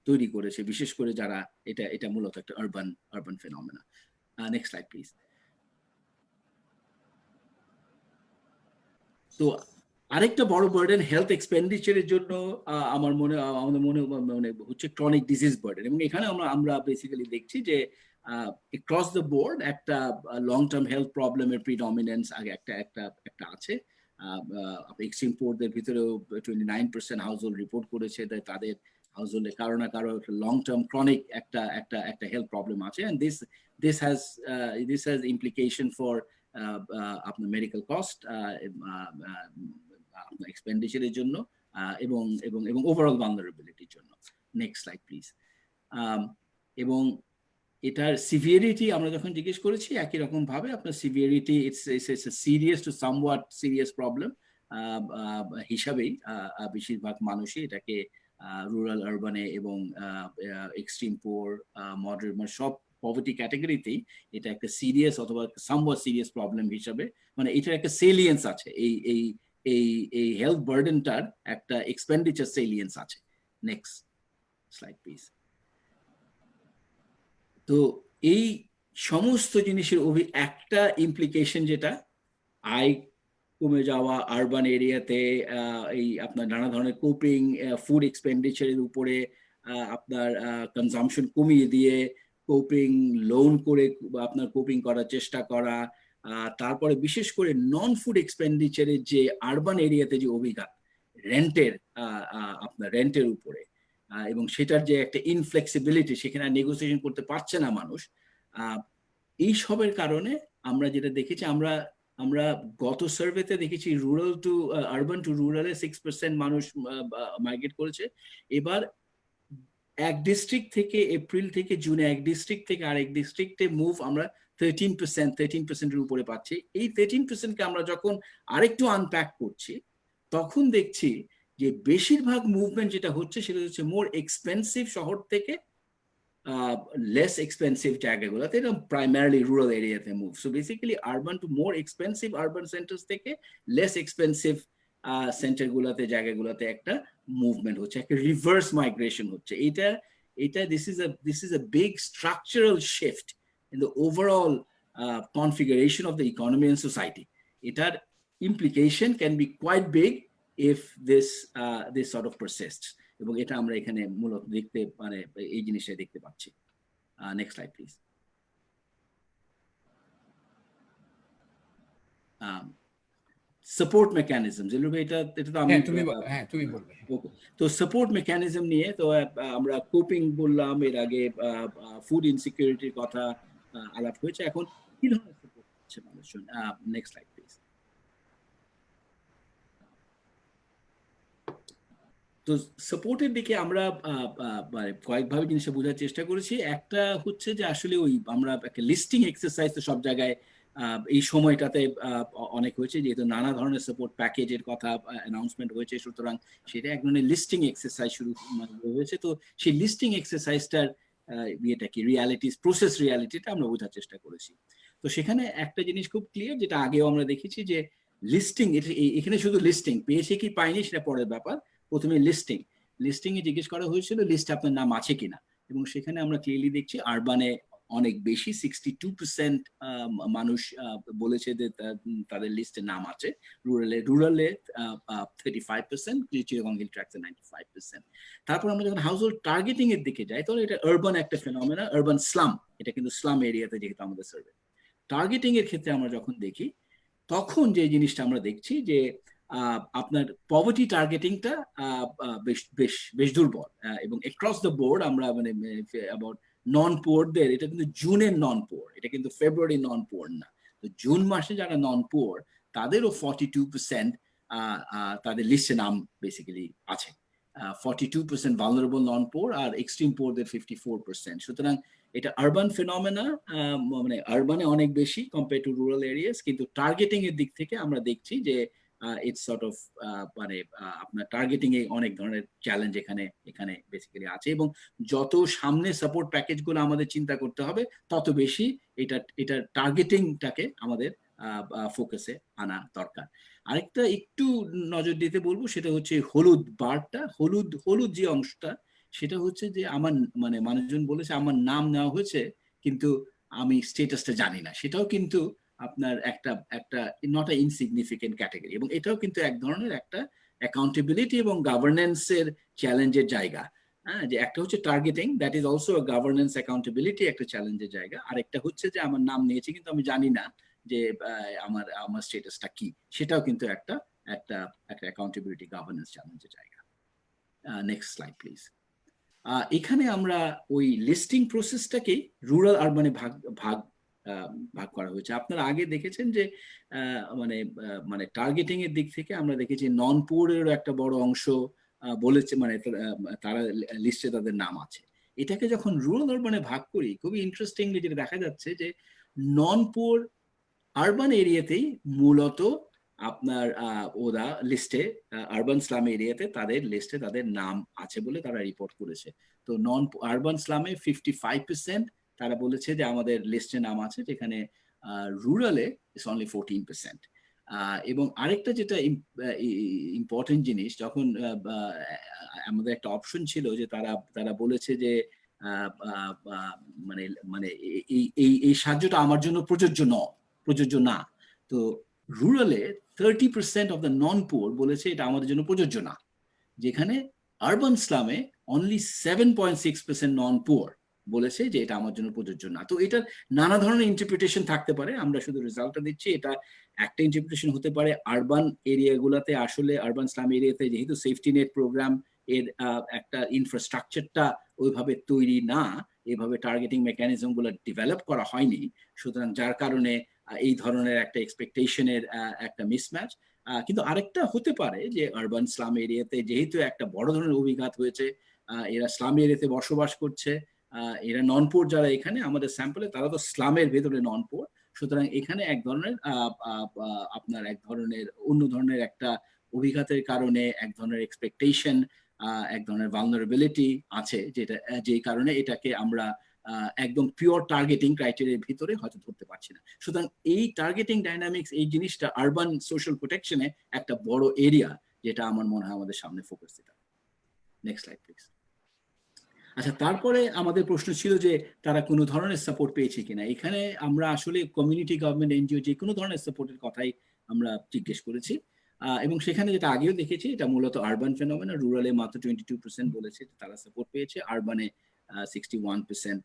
তৈরি করেছে, বিশেষ করে যারা এটা মূলত একটা urban phenomena. Next slide please. তো আরেকটা বড় বার্ডেন হেলথ এক্সপেন্ডিচারের জন্য আমাদের মনে হচ্ছে ক্রনিক ডিজিজ বার্ডেন, এবং এখানে আমরা বেসিক্যালি দেখছি যে অ্যাক্রস দ্য বোর্ড একটা লং টার্ম হেলথ প্রবলেমের প্রিডমিনেন্স আগে একটা আছে। এক্সট্রিম পোরদের ভিতরেও 29% হাউসহোল্ড রিপোর্ট করেছে তাদের হাউসহোল্ডে কারো না কারো লং টার্ম ক্রনিক একটা হেলথ প্রবলেম আছে, and this has implication for আপনার মেডিকেল কস্ট, আপনার এক্সপেন্ডিচারের জন্য, এবং ওভারঅল ভালনারেবিলিটির জন্য। Next slide please. এবং এটার সিভিয়ারিটি আমরা যখন জিজ্ঞেস করেছি একই রকম ভাবে আপনার severity it's serious to somewhat serious problem হিসাবেই বেশিরভাগ মানুষই এটাকে রুরাল আরবানে এবং এক্সট্রিম পোর মডারেট মানে সব পভার্টি ক্যাটাগরিতেই এটা একটা সিরিয়াস অথবা সামওয়াট সিরিয়াস প্রবলেম হিসাবে, মানে এটার একটা সেলিয়েন্স আছে, এই হেলথ বার্ডেনটার একটা এক্সপেন্ডিচার সেলিয়েন্স আছে। Next slide please. তো এই সমস্ত জিনিসের একটা ইমপ্লিকেশন যেটা আয় কমে যাওয়া আরবান এরিয়াতে, এই আপনার নানা ধরনের কোপিং ফুড এক্সপেন্ডিচারের উপরে আপনার কনজাম্পশন কমিয়ে দিয়ে কোপিং লোন করে আপনার কোপিং করার চেষ্টা করা, তারপরে বিশেষ করে নন ফুড এক্সপেন্ডিচারের যে আরবান এরিয়াতে যে অভিঘাত রেন্টের উপরে, এবং সেটার যে একটা ইনফ্লেক্সিবিলিটি, সেখানে নেগোসিয়েশন করতে পারছে না মানুষ, এই সবের কারণে আমরা যেটা দেখেছি, আমরা গত সার্ভেতে দেখেছি রুরাল টু আরবান টু রুরালে 6% মানুষ মাইগ্রেট করেছে। এবার এক ডিস্ট্রিক্ট থেকে এপ্রিল থেকে জুনে এক ডিস্ট্রিক্ট থেকে আরেক ডিস্ট্রিক্টে মুভ আমরা 13%-এর উপরে পাচ্ছি। এই 13%কে আমরা যখন আরেকটু আনপ্যাক করছি তখন দেখছি যে বেশিরভাগ মুভমেন্ট যেটা হচ্ছে সেটা হচ্ছে মোর এক্সপেন্সিভ শহর থেকে লেস এক্সপেন্সিভ জায়গাগুলোতে, প্রাইমারিলি রুরাল এরিয়াতে move. So basically urban to more expensive urban centres থেকে লেস এক্সপেন্সিভ সেন্টারগুলোতে জায়গাগুলোতে একটা মুভমেন্ট হচ্ছে, একটা রিভার্স মাইগ্রেশন হচ্ছে। This is a big structural shift in the overall configuration of the economy and society. এটার implication can be quite big if this sort of persists, এবং এটা আমরা এখানে মূলত মানে এই জিনিসটা দেখতে পাচ্ছি। Next slide please. Support mechanism, এটা তো আমি তুমি বলবে। তো সাপোর্ট মেকানিজম নিয়ে তো আমরা কোপিং বললাম, এর আগে ফুড ইনসিকিউরিটির কথা আলাপ হয়েছে, এখন কি ধরনের সাপোর্ট হচ্ছে মানুষজন। Next slide please. তো সাপোর্টের দিকে আমরা কয়েকভাবে জিনিসটা বোঝার চেষ্টা করেছি। একটা হচ্ছে যে আসলে আমরা একটা লিস্টিং এক্সারসাইজ তো সব জায়গায় এই সময়টাতে অনেক হয়েছে, যেহেতু নানা ধরনের সাপোর্ট প্যাকেজের কথা অ্যানাউন্সমেন্ট হয়েছে, সুতরাং সেটা এক ধরনের লিস্টিং এক্সারসাইজ শুরু হয়েছে। তো সেই লিস্টিং এক্সারসাইজটার ইয়েটা কি প্রসেস রিয়ালিটিটা আমরা বোঝার চেষ্টা করেছি। তো সেখানে একটা জিনিস খুব ক্লিয়ার, যেটা আগেও আমরা দেখেছি, যে লিস্টিং এখানে শুধু লিস্টিং পেয়েছে কি পায়নি সেটা পরের ব্যাপার, প্রথমে লিস্টিং এ জিজ্ঞেস করা হয়েছিল লিস্ট আপনার নাম আছে কিনা, এবং সেখানে আমরা ক্লিয়ারলি দেখছি আরবানে অনেক বেশি, 62% মানুষ বলেছে যে তাদের লিস্টে নাম আছে। রুরালে 35%, চিটাগং হিল ট্র্যাক্টসে 95%। তারপর আমরা যখন হাউস হোল্ড টার্গেটিং এর দিকে যাই, তাহলে এটা আরবান একটা ফেনোমেনা, আরবান স্লাম, এটা কিন্তু স্লাম এরিয়াতে যেহেতু আমাদের সার্ভে। টার্গেটিং এর ক্ষেত্রে আমরা যখন দেখি, তখন যে জিনিসটা আমরা দেখছি যে আপনার পভার্টি টার্গেটিংটা বেশ বেশ বেশ দুর্বল, এবং অ্যাক্রস দ্য বোর্ড আমরা মানে অ্যাবাউট নন পোরদের, এটা কিন্তু জুনের নন পোর, এটা কিন্তু ফেব্রুয়ারি নন পোর না। তো জুন মাসে যারা নন পোর, তাদেরও 42% তাদের লিস্টে নাম বেসিক্যালি আছে। 42% ভালনারেবল নন পোর, আর এক্সট্রিম পোরদের 54%। সুতরাং এটা আরবান ফেনোমেনা, মানে আরবানে অনেক বেশি কম্পেয়ার টু রুরাল এরিয়াস, কিন্তু টার্গেটিং এর দিক থেকে আমরা দেখছি যে ইটস সর্ট অফ মানে আপনার টার্গেটিং এ অনেক ধরনের চ্যালেঞ্জ এখানে বেসিক্যালি আছে, এবং যত সামনে সাপোর্ট প্যাকেজগুলো আমাদের চিন্তা করতে হবে, তত বেশি এটা টার্গেটিংটাকে আমাদের ফোকাসে আনা দরকার। আরেকটা একটু নজর দিতে বলবো, সেটা হচ্ছে হলুদ বারটা, হলুদ যে অংশটা, সেটা হচ্ছে যে আমার মানে মানুষজন বলেছে আমার নাম নেওয়া হয়েছে কিন্তু আমি স্টেটাসটা জানি না, সেটাও কিন্তু আপনার একটা নট আ ইনসিগনিফিকেন্ট ক্যাটাগরি, এবং এটাও কিন্তু এক ধরনের একটা অ্যাকাউন্টেবিলিটি এবং গভর্নেন্সের চ্যালেঞ্জের জায়গা। হ্যাঁ, যে একটা হচ্ছে targeting, that is also governance accountability একটা চ্যালেঞ্জের জায়গা, আর একটা হচ্ছে যে আমার নাম নিয়েছি কিন্তু আমি জানি না যে আমার স্টেটাসটা কি, সেটাও কিন্তু একটা একটা একটা অ্যাকাউন্টেবিলিটি গভর্নেন্স চ্যালেঞ্জের জায়গা। Next slide please. এখানে আমরা ওই লিস্টিং প্রসেসটাকে রুরাল আরবানে ভাগ ভাগ ভাগ করা হয়েছে। আপনারা আগে দেখেছেন যে মানে টার্গেটিং এর দিক থেকে আমরা দেখেছি নন পুয়ারেরও একটা বড় অংশ বলেছে, মানে তারা লিস্টে তাদের নাম আছে। এটাকে যখন রুরাল আরবানে ভাগ করি, খুবই ইন্টারেস্টিংলি যেটা দেখা যাচ্ছে যে নন পুয়ার আরবান এরিয়াতেই মূলত আপনার ওরা লিস্টে, আরবান স্লাম এরিয়াতে তাদের লিস্টে তাদের নাম আছে বলে তারা রিপোর্ট করেছে। তো নন আরবান স্লামে 55% তারা বলেছে যে আমাদের লিস্টে নাম আছে, যেখানে রুরালে ইটস অনলি 14%। এবং আরেকটা যেটা ইম্পর্টেন্ট জিনিস, যখন আমাদের একটা অপশন ছিল যে তারা বলেছে যে মানে মানে এই সাহায্যটা আমার জন্য প্রযোজ্য না। তো রুরালে 30% অফ দ্য নন পুয়ার বলেছে এটা আমাদের জন্য প্রযোজ্য না, যেখানে আরবান স্লামে অনলি 7.6% নন পুয়ার বলেছে যে এটা আমার জন্য প্রযোজ্য না। তো এটার নানা ধরনের ইন্টারপ্রিটেশন থাকতে পারে, আমরা শুধু রেজাল্টটা দিচ্ছি। এটা একটা ইন্টারপ্রিটেশন হতে পারে, আরবান এরিয়াগুলোতে আসলে আরবান স্লাম এরিয়াতে যেহেতু সেফটি নেট প্রোগ্রাম এর একটা ইনফ্রাস্ট্রাকচারটা ওইভাবে তৈরি না, এভাবে টার্গেটিং মেকানিজম গুলো ডেভেলপ করা হয়নি, সুতরাং যার কারণে এই ধরনের একটা এক্সপেকটেশনের একটা মিসম্যাচ। কিন্তু আরেকটা হতে পারে যে আরবান স্লাম এরিয়াতে যেহেতু একটা বড় ধরনের অভিঘাত হয়েছে, এরা স্লাম এরিয়াতে বসবাস করছে, এরা নন পোর যারা এখানে আমাদের স্যাম্পলে, তারা তো স্লামের ভেতরে নন পোর, সুতরাং এখানে এক ধরনের আপনার এক ধরনের অন্য ধরনের একটা অভিঘাতের কারণে এক ধরনের এক্সপেকটেশন, এক ধরনের ভালনারেবিলিটি আছে, যেটা যেই কারণে এটাকে আমরা একদম পিওর টার্গেটিং ক্রাইটেরিয়ার ভিতরে হয়তো ধরতে পারছি না। সুতরাং এই টার্গেটিং ডাইনামিক্স, এই জিনিসটা আরবান সোশ্যাল প্রোটেকশনে একটা বড় এরিয়া, যেটা আমার মনে হয় আমাদের সামনে ফোকাস দিতে হবে। Next slide please. আচ্ছা, তারপরে আমাদের প্রশ্ন ছিল যে তারা কোনো ধরনের সাপোর্ট পেয়েছে কিনা। এখানে আমরা আসলে কমিউনিটি গভর্নমেন্ট এনজিও যে কোনো ধরনের সাপোর্টের কথাই আমরা জিজ্ঞেস করেছি, এবং সেখানে যেটা আগেও দেখেছি, এটা মূলত আরবান ফেনোমেনা। রুরালে মাত্র 22% বলেছে তারা সাপোর্ট পেয়েছে, আরবানে 61%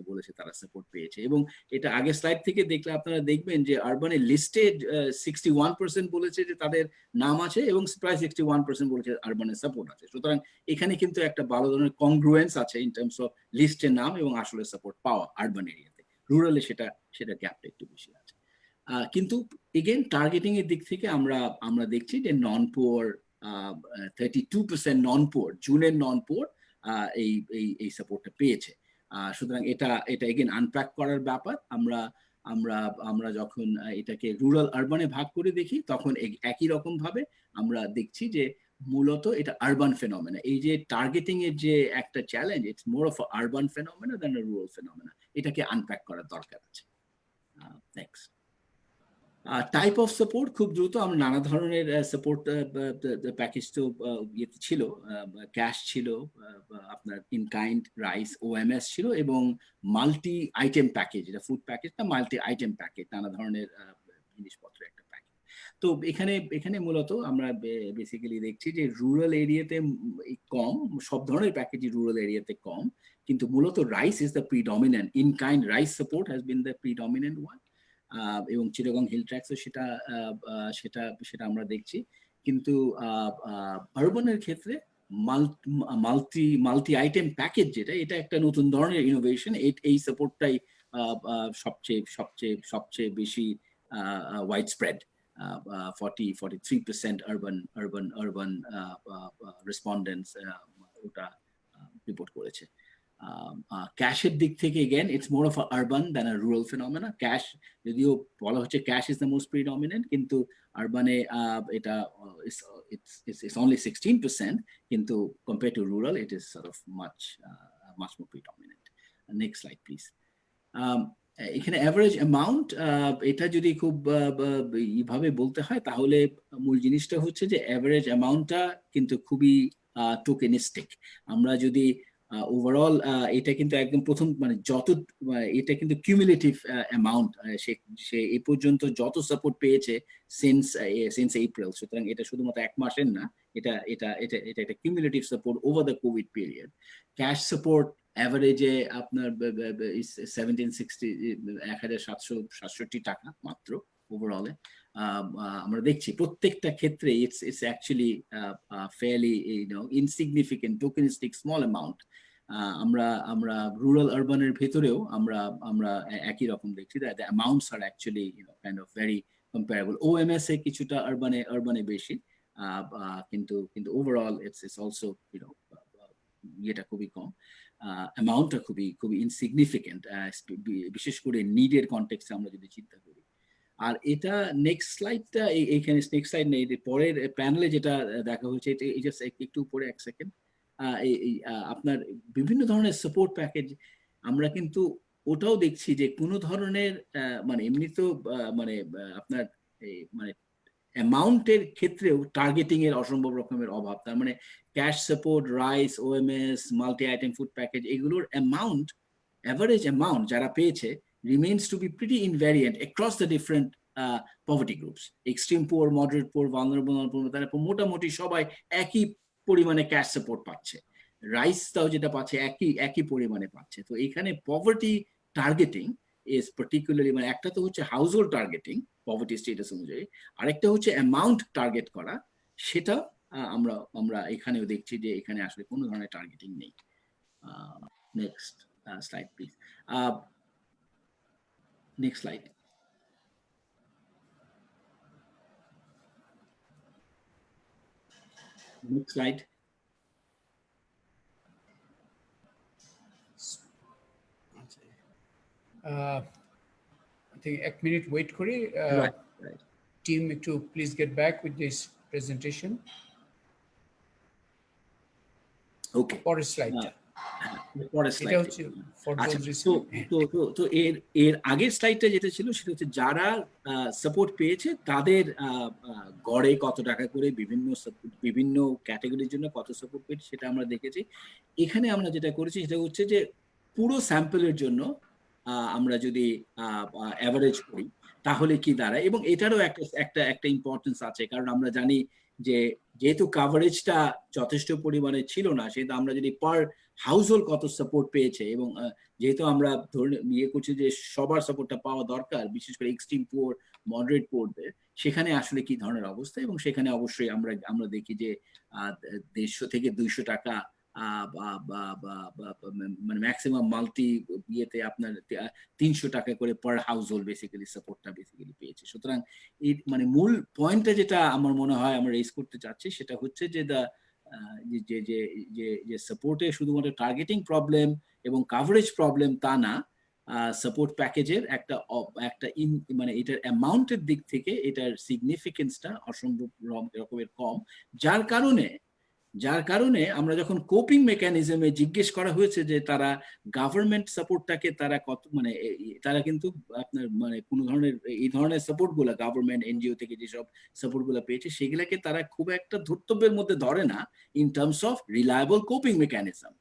বলেছে তারা সাপোর্ট পেয়েছে। এবং এটা আগের স্লাইড থেকে দেখলে আপনারা দেখবেন যে আরবানে লিস্টেড 61% বলেছে যে তাদের নাম আছে, এবং প্রায় 61% বলেছে আরবানের সাপোর্ট আছে। সুতরাং এখানে কিন্তু একটা ভালো ধরনের কংগ্রুয়েন্স আছে ইন টার্মস অফ লিস্টের নাম এবং আসলে সাপোর্ট পাওয়া আরবান এরিয়াতে। রুরালে সেটা গ্যাপটা একটু বেশি আছে। কিন্তু এগেন টার্গেটিং এর দিক থেকে আমরা দেখছি যে নন পোর 32% নন পোর, জুনের নন পোর এই সাপোর্টটা পেয়েছে। সুতরাং এটা এগেন আনপ্যাক করার ব্যাপার। আমরা যখন এটাকে রুরাল আরবানে ভাগ করে দেখি, তখন একই রকম ভাবে আমরা দেখছি যে মূলত এটা আরবান ফেনোমেনা। এই যে টার্গেটিং এর যে একটা challenge, it's more of urban phenomena than a rural phenomena. এটাকে আনপ্যাক করার দরকার আছে। নেক্সট। টাইপ অফ সাপোর্ট খুব দ্রুত আমরা নানা ধরনের সাপোর্ট প্যাকেজ তো ইয়েতে ছিল, ক্যাশ ছিল, আপনার ইন কাইন্ড রাইস ওএমএস ছিল, এবং মাল্টি আইটেম প্যাকেজ, এটা ফুড প্যাকেজ না, মাল্টি আইটেম প্যাকেজ, নানা ধরনের জিনিসপত্রের একটা প্যাকেজ। তো এখানে এখানে মূলত আমরা বেসিক্যালি দেখছি যে রুরাল এরিয়াতে কম, সব ধরনের প্যাকেজই রুরাল এরিয়াতে কম, কিন্তু মূলত rice is the predominant, in kind rice support has been the predominant one. এবং চিটাগং হিল ট্র্যাক্সও সেটা সেটা সেটা আমরা দেখছি। কিন্তু আরবানের ক্ষেত্রে মাল্টি মাল্টি আইটেম প্যাকেজ যেটা, এটা একটা নতুন ধরনের ইনোভেশন। এই সাপোর্টটাই সবচেয়ে সবচেয়ে সবচেয়ে বেশি ওয়াইড স্প্রেড। 43% urban respondents ওটা রিপোর্ট করেছে। ক্যাশের দিক থেকে again it's more of a urban than a rural phenomena. Cash যদিও বলা হচ্ছে cash is the most predominant, কিন্তু আরবানে এটা it's only 16%, কিন্তু compared to rural it is sort of much more predominant. Next slide please. এখানে average amount, এটা যদি খুব এইভাবে বলতে হয় তাহলে মূল জিনিসটা হচ্ছে যে অ্যাভারেজ অ্যামাউন্টটা কিন্তু খুবই টোকেনিস্টিক। আমরা যদি ওভারঅল এটা কিন্তু একদম প্রথম মানে যত এটা কিন্তু কিউমুলেটিভ অ্যামাউন্ট, সে এ পর্যন্ত যত সাপোর্ট পেয়েছে সিন্স এপ্রিল, সুতরাং এটা শুধুমাত্র এক মাসের না, এটা এটা এটা এটা একটা cumulative support over the Covid period. Cash support অ্যাভারেজে আপনার 1767 টাকা মাত্র ওভারঅলে আমরা দেখছি। প্রত্যেকটা ক্ষেত্রে it's actually fairly insignificant tokenistic small amount. আমরা রুরাল আরবানের ভেতরেও আমরা একই রকম দেখছি, that the amounts are actually kind of very comparable. OMS এ কিছুটা আরবানে বেশি, কিন্তু ওভারঅল ইটস অলসো ইয়েটা খুবই কম, অ্যামাউন্টটা খুবই ইনসিগনিফিকেন্ট, বিশেষ করে নিডের কনটেক্সটে আমরা যদি চিন্তা করি। আর এটা নেক্সট স্লাইডটা, এইখানে নেক্সট স্লাইড নেই, পরের প্যানেলে যেটা দেখা হচ্ছে, এটা একটু উপরে এক সেকেন্ড, আপনার বিভিন্ন ধরনের সাপোর্ট প্যাকেজ আমরা কিন্তু ওটাও দেখছি যে কোনো ধরনের মানে এমনি তো মানে আপনার মানে অ্যামাউন্টের ক্ষেত্রেও টার্গেটিং এর অসম্ভব রকমের অভাব। তার মানে cash support, rice, OMS, multi item food package, এগুলোর অ্যামাউন্ট, অ্যাভারেজ অ্যামাউন্ট যারা পেয়েছে remains to be pretty invariant across the different poverty groups. Extreme poor, moderate poor, vulnerable, তারা মোটামুটি সবাই একই পরিমাণে ক্যাশ সাপোর্ট পাচ্ছে। রাইসটাও যেটা পাচ্ছে একই পরিমাণে পাচ্ছে। তো এখানে পভার্টি টার্গেটিং is particularly, মানে একটা তো হচ্ছে হাউসহোল্ড টার্গেটিং পভার্টি স্ট্যাটাস অনুযায়ী, আরেকটা হচ্ছে অ্যামাউন্ট টার্গেট করা, সেটা আমরা এখানেও দেখছি যে এখানে আসলে কোনো ধরনের টার্গেটিং নেই। Next slide please. Next slide. Next slide. I think a minute wait kori. Right. Team to please get back with this presentation. Okay. Or slide. এটা হচ্ছে for those receiving. তো এর আগের স্লাইডটা যেটা ছিল সেটা হচ্ছে যারা সাপোর্ট পেয়েছে তাদের গড়ে কত টাকা করে বিভিন্ন ক্যাটাগরির জন্য কত সাপোর্ট পেয়েছে সেটা আমরা দেখেছি। এখানে আমরা যেটা করেছি সেটা হচ্ছে যে পুরো স্যাম্পলের জন্য আমরা যদি অ্যাভারেজ করি তাহলে কি দাঁড়ায়, এবং এটারও একটা ইম্পর্টেন্স আছে, কারণ আমরা জানি যে যেহেতু কাভারেজটা যথেষ্ট পরিমাণে ছিল না, সেহেতু আমরা যদি পার হাউসহোল্ড কত সাপোর্ট পেয়েছে, এবং যেহেতু আমরা ধরে ইয়ে করছি যে সবার সাপোর্টটা পাওয়া দরকার, বিশেষ করে এক্সট্রিম পুয়ার, মডারেট পুয়ারদের, সেখানে আসলে কি ধরনের অবস্থা, এবং সেখানে অবশ্যই আমরা দেখি যে 150 থেকে 200 টাকা মানে ম্যাক্সিমাম মাল্টি ইয়েতে আপনার 300 টাকা করে পার হাউসহোল্ড বেসিক্যালি সাপোর্টটা পেয়েছে। সুতরাং এই মানে মূল পয়েন্টটা যেটা আমার মনে হয় আমরা রেজ করতে চাচ্ছি সেটা হচ্ছে যে যে সাপোর্টে শুধুমাত্র টার্গেটিং প্রবলেম এবং কাভারেজ প্রবলেম তা না, সাপোর্ট প্যাকেজের একটা মানে এটার অ্যামাউন্টের দিক থেকে এটার সিগনিফিকেন্সটা অসম্ভব রকমের কম, যার কারণে যার কারণে আমরা যখন কোপিং মেকানিজমে জিজ্ঞেস করা হয়েছে যে তারা গভর্নমেন্ট সাপোর্টটাকে তারা কত মানে তারা কিন্তু আপনার মানে কোনো ধরনের এই ধরনের সাপোর্ট গুলা গভর্নমেন্ট এনজিও থেকে যেসব সাপোর্ট গুলা পেয়েছে সেগুলাকে তারা খুব একটা ধর্তব্যের মধ্যে ধরে না in terms of reliable coping mechanism.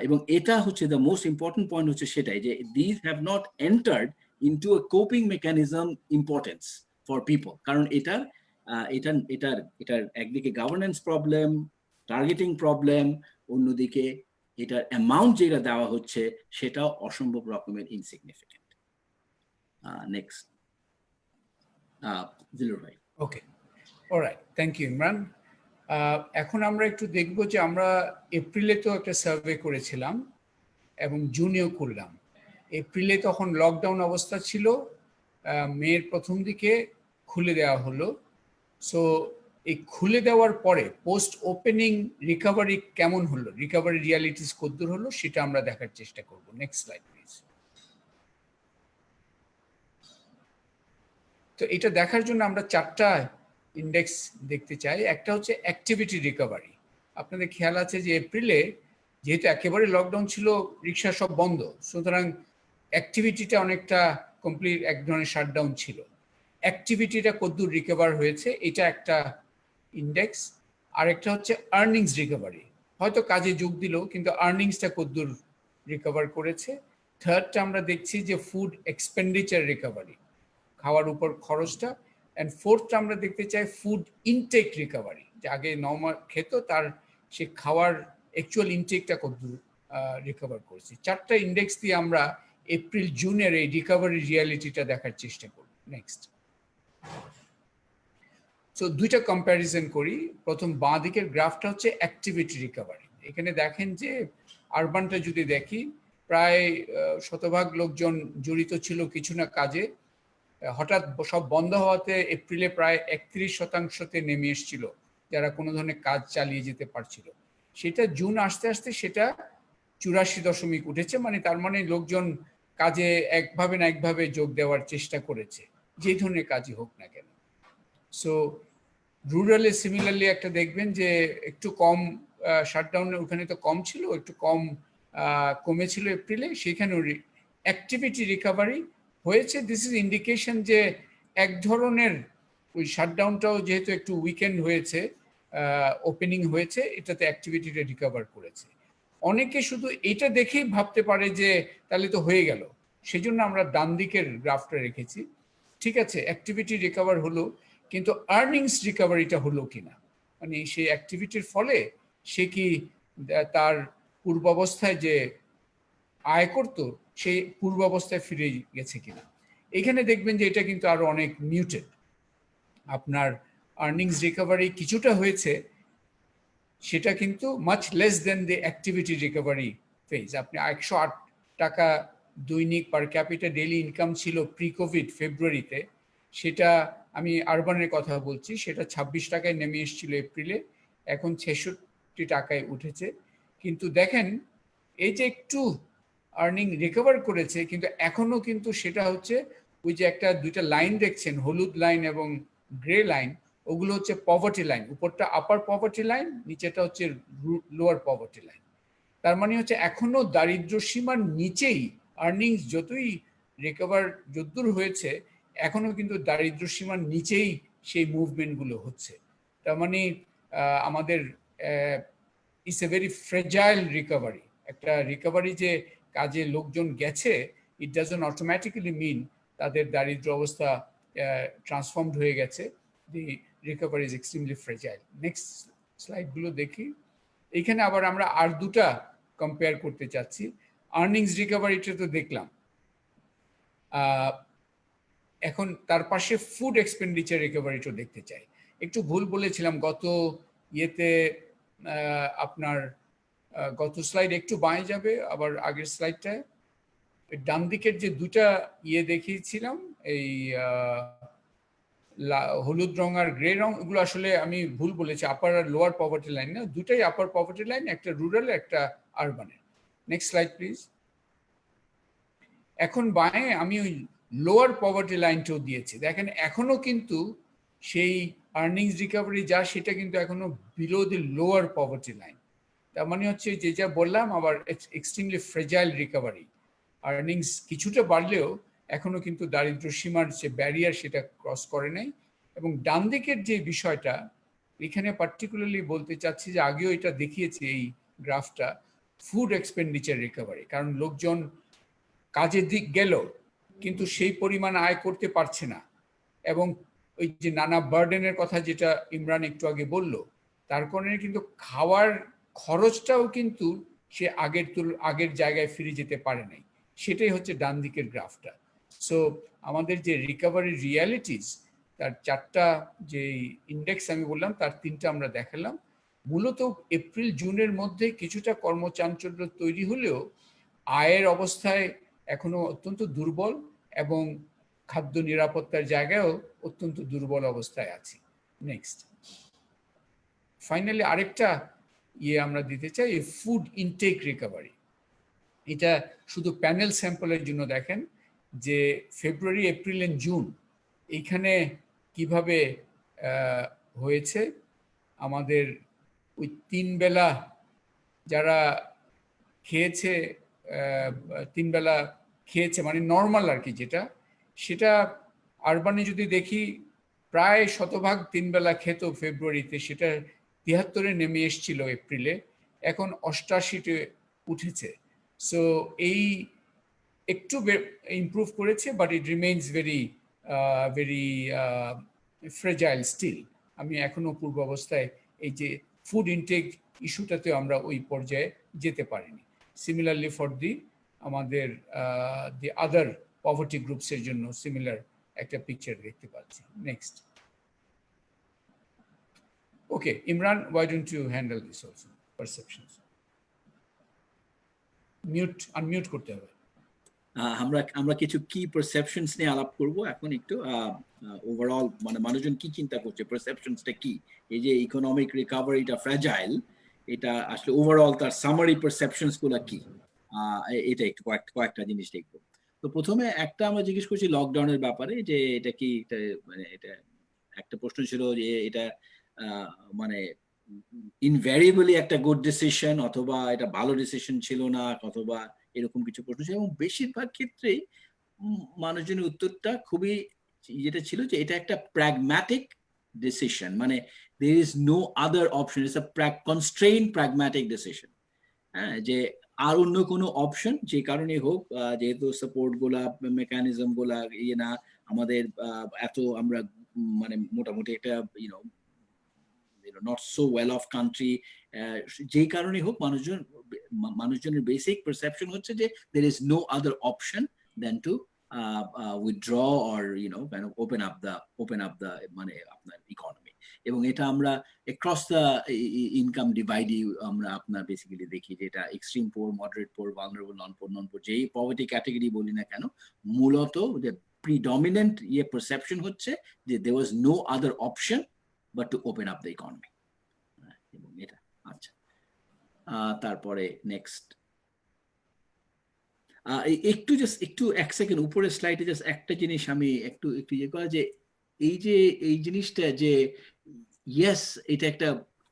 এবং এটা হচ্ছে দ্য মোস্ট ইম্পর্টেন্ট পয়েন্ট হচ্ছে সেটাই যে this have not entered into a coping mechanism importance for people, কারণ এটার এটার একদিকে গভর্নেন্স প্রবলেম, টার্গেটিং প্রবলেম, অন্যদিকে এটার অ্যামাউন্ট যেটা দেওয়া হচ্ছে সেটাও অসম্ভব রকমের ইনসিগনিফিকেন্ট। নেক্সট জিলুর ভাই। ওকে, অলরাইট, থ্যাংক ইউ ইমরান। এখন আমরা একটু দেখব যে আমরা এপ্রিলে তো একটা সার্ভে করেছিলাম এবং জুনেও করলাম। এপ্রিলে তখন লকডাউন অবস্থা ছিল, মের প্রথম দিকে খুলে দেওয়া হলো। সো এই খুলে দেওয়ার পরে পোস্ট ওপেনিং রিকভারি কেমন হলো, রিকভারি রিয়ালিটিস কতদূর হলো সেটা আমরা দেখার চেষ্টা করব। Next slide please. তো এটা দেখার জন্য আমরা চারটা ইন্ডেক্স দেখতে চাই। একটা হচ্ছে অ্যাক্টিভিটি রিকভারি। আপনাদের খেয়াল আছে যে এপ্রিলে যেহেতু একেবারে লকডাউন ছিল, রিক্সা সব বন্ধ, সুতরাং অ্যাক্টিভিটিটা অনেকটা কমপ্লিট এক ধরনের শাটডাউন ছিল। অ্যাক্টিভিটিটা কতদূর রিকভার হয়েছে এটা একটা ইন্ডেক্স। আরেকটা হচ্ছে আর্নিংস রিকভারি, হয়তো কাজে যোগ দিল কিন্তু আর্নিংসটা কতদূর রিকভার করেছে। থার্ডটা আমরা দেখছি যে ফুড এক্সপেন্ডিচার রিকভারি, খাওয়ার উপর খরচটা। অ্যান্ড ফোর্থটা আমরা দেখতে চাই ফুড ইনটেক রিকভারি, যে আগে নর্মাল খেত তার সে খাওয়ার অ্যাকচুয়াল ইনটেকটা কতদূর রিকভার করেছে। চারটা ইন্ডেক্স দিয়ে আমরা এপ্রিল জুনের এই রিকভারি রিয়ালিটিটা দেখার চেষ্টা করব। নেক্সট। সো দুইটা কম্প্যারিজন করি। প্রথম বাঁ দিকের গ্রাফটা হচ্ছে অ্যাক্টিভিটি রিকভারি। এখানে দেখেন যে আরবানটা যদি দেখি প্রায় শতভাগ লোকজন জড়িত ছিল কিছু না কাজে। হঠাৎ সব বন্ধ হওয়াতে এপ্রিলে প্রায় 31% নেমে এসেছিল যারা কোনো ধরনের কাজ চালিয়ে যেতে পারছিল। সেটা জুন আসতে আসতে সেটা 84 উঠেছে, মানে তার মানে লোকজন কাজে একভাবে না একভাবে যোগ দেওয়ার চেষ্টা করেছে, যে ধরনের কাজই হোক না কেন। সো রুরালে সিমিলারলি একটা দেখবেন যে একটু কম শাটডাউনের ওখানে তো কম ছিল, একটু কম কমেছিল এপ্রিলে, সেখানেও অ্যাক্টিভিটি রিকভারি হয়েছে। দিস ইজ ইন্ডিকেশন যে এক ধরনের ওই শাটডাউনটাও যেহেতু একটু উইকেন্ড হয়েছে, ওপেনিং হয়েছে, এটাতে অ্যাক্টিভিটিটা রিকভার করেছে। অনেকে শুধু এটা দেখেই ভাবতে পারে যে তাহলে তো হয়ে গেল, সেজন্য আমরা ডান দিকের গ্রাফটা রেখেছি। ঠিক আছে, অ্যাক্টিভিটি রিকভার হলো, কিন্তু আর্নিংস রিকভারিটা হলো কিনা, মানে সেই অ্যাক্টিভিটির ফলে সে কি তার পূর্বাবস্থায় যে আয় করতো সেই পূর্বাবস্থায় ফিরে গেছে কিনা। এখানে দেখবেন যে এটা কিন্তু আরো অনেক মিউটেড। আপনার আর্নিংস রিকভারি কিছুটা হয়েছে, সেটা কিন্তু মাচ লেস দেন দি অ্যাক্টিভিটি রিকভারি ফেজ। আপনি 108 টাকা দৈনিক পার ক্যাপিটা ডেইলি ইনকাম ছিল প্রি কোভিড ফেব্রুয়ারিতে, সেটা আমি আরবানের কথা বলছি, সেটা 26 টাকায় নেমে এসেছিল এপ্রিলে, এখন 66 টাকায় উঠেছে। কিন্তু দেখেন এই যে একটু আর্নিং রিকভার করেছে, কিন্তু এখনো কিন্তু সেটা হচ্ছে ওই যে একটা দুইটা লাইন দেখছেন, হলুদ লাইন এবং গ্রে লাইন, ওগুলো হচ্ছে পভার্টি লাইন। উপরটা আপার পভার্টি লাইন, নিচেটা হচ্ছে লোয়ার পভার্টি লাইন। তার মানে হচ্ছে এখনো দারিদ্র সীমার নিচেই আর্নিংস যতই রিকভার যদ্দূর হয়েছে, এখনো কিন্তু দারিদ্র সীমার নিচেই সেই মুভমেন্টগুলো হচ্ছে। তার মানে আমাদের it's a very fragile recovery. একটা রিকভারি যে কাজে লোকজন গেছে, ইট ডাজন্ট অটোমেটিক্যালি মিন তাদের দারিদ্র অবস্থা ট্রান্সফর্মড হয়ে গেছে। The recovery is extremely fragile. Next স্লাইডগুলো দেখি। এখানে আবার আমরা আর দুটা কম্পেয়ার করতে চাচ্ছি। আর্নিংস রিকভারিটা তো দেখলাম, এখন তার পাশে ফুড এক্সপেন্ডিচার রিকভারিটা দেখতে চাই। একটু ভুল বলেছিলাম গত ইয়েতে, আপনার গত স্লাইড একটু বাঁয়ে যাবে, আবার আগের স্লাইডটায় ডান দিকের যে দুটা ইয়ে দেখিয়েছিলাম, এই হলুদ রং আর গ্রে রং, এগুলো আসলে আমি ভুল বলেছি, আপার আর লোয়ার পভার্টি লাইন না, দুটাই আপার পভার্টি লাইন, একটা রুরাল একটা আরবানের। Next slide please. এখন বাঁয়ে আমি ওই লোয়ার পভার্টি লাইনটাও দিয়েছি, দেখেন এখনো কিন্তু সেই আর্নিংস রিকভারি যা সেটা কিন্তু এখনো below the lower poverty line. তার মানে হচ্ছে যে যা বললাম আবার এক্সট্রিমলি ফ্রেজাইল রিকভারি। আর্নিংস কিছুটা বাড়লেও এখনো কিন্তু দারিদ্র সীমার যে ব্যারিয়ার সেটা ক্রস করে নাই। এবং ডান দিকের যে বিষয়টা এখানে পার্টিকুলারলি বলতে চাচ্ছি যে আগেও এটা দেখিয়েছি এই গ্রাফটা, ফুড এক্সপেন্ডিচার রিকভারি। কারণ লোকজন কাজের দিক গেল কিন্তু সেই পরিমাণ আয় করতে পারছে না, এবং ওই যে নানা বার্ডেনের কথা যেটা ইমরান একটু আগে বলল, তার কারণে কিন্তু খাওয়ার খরচটাও কিন্তু সে আগের জায়গায় ফিরে যেতে পারে নাই। সেটাই হচ্ছে ডান দিকের গ্রাফটা। সো আমাদের যে রিকভারি রিয়ালিটিস তার 4টা যে ইন্ডেক্স আমি বললাম তার 3টা আমরা দেখালাম। মূলত এপ্রিল জুনের মধ্যে কিছুটা কর্মচাঞ্চল্য তৈরি হলেও আয়ের অবস্থায় এখনো অত্যন্ত দুর্বল, এবং খাদ্য নিরাপত্তার জায়গায়ও অত্যন্ত দুর্বল অবস্থায় আছি। নেক্সট, ফাইনালি আরেকটা আমরা দিতে চাই, ফুড ইনটেক রিকভারি। এটা শুধু প্যানেল স্যাম্পলের জন্য দেখেন যে ফেব্রুয়ারি, এপ্রিল এন্ড জুন এইখানে কিভাবে হয়েছে। আমাদের ওই 3 বেলা যারা খেয়েছে, 3 বেলা খেয়েছে মানে নর্মাল আর কি, যেটা সেটা আরবানে যদি দেখি প্রায় শতভাগ 3 বেলা খেত ফেব্রুয়ারিতে, সেটা 73-এ নেমে এসছিল এপ্রিলে, এখন 88-তে উঠেছে। সো এই একটু ইমপ্রুভ করেছে, but it remains very very fragile still. আমি এখনো পূর্ব অবস্থায় এই যে ফুড ইনটেক ইস্যুটাতে আমরা ওই পর্যায়ে যেতে পারিনি। সিমিলারলি ফর আমাদের দি আদার পভার্টি গ্রুপসের জন্য সিমিলার একটা পিকচার দেখতে পাচ্ছি। Next, okay Imran, why don't you handle this also, perceptions? Unmute করতে হবে। আমরা কিছু কি পারসেপশনস নিয়ে আলাপ করব এখন একটু। ওভারঅল মানে মানুষজন কি চিন্তা করছে, পারসেপশনসটা কি, এই যে ইকোনমিক রিকভারিটা ফ্র্যাজাইল, এটা আসলে ওভারঅল তার সামারি পারসেপশনস গুলা কি, এটা একটু কয়েকটা জিনিস দেখবো। তো প্রথমে একটা আমরা জিজ্ঞেস করছি লকডাউনের ব্যাপারে, যে এটা কি মানে এটা একটা প্রশ্ন ছিল যে এটা মানে ইনভ্যারিয়েবলি একটা গুড ডিসিশন অথবা এটা ভালো ডিসিশন ছিল না, অথবা এরকম কিছু প্রশ্ন ছিল। এবং বেশিরভাগ ক্ষেত্রেই মানুষজনের উত্তরটা খুবই যেটা ছিল যে এটা একটা প্র্যাগম্যাটিক ডিসিশন, মানে there is no other option, it's a constrained pragmatic decision। হ্যাঁ, যে আর অন্য কোনো অপশন যে কারণে হোক, যেহেতু সাপোর্ট গুলা মেকানিজম গুলা না আমাদের এত আমরা মানে মোটামুটি একটা not so well of country, যেই কারণে হোক মানুষজনের বেসিক পারসেপশন হচ্ছে যে there is no other option than to withdraw or kind of open up the মানে আপনার ইকোনমি। এবং এটা আমরা across the income divide আমরা আপনার বেসিক্যালি দেখি যে এটা এক্সট্রিম পোর, মডারেট পোর, ভালনারেবল, নন পোর, যেই পভার্টি ক্যাটাগরি বলি না কেন, মূলত যে প্রিডমিনেন্ট পারসেপশন হচ্ছে যে there was no other option but to open up the economy। এবং এটা আচ্ছা, তারপরে নেক্সট একটু এক সেকেন্ড উপরের স্লাইডে জাস্ট একটা জিনিস আমি একটু ইয়ে করা, যে এই জিনিসটা যে ইয়েস এটা একটা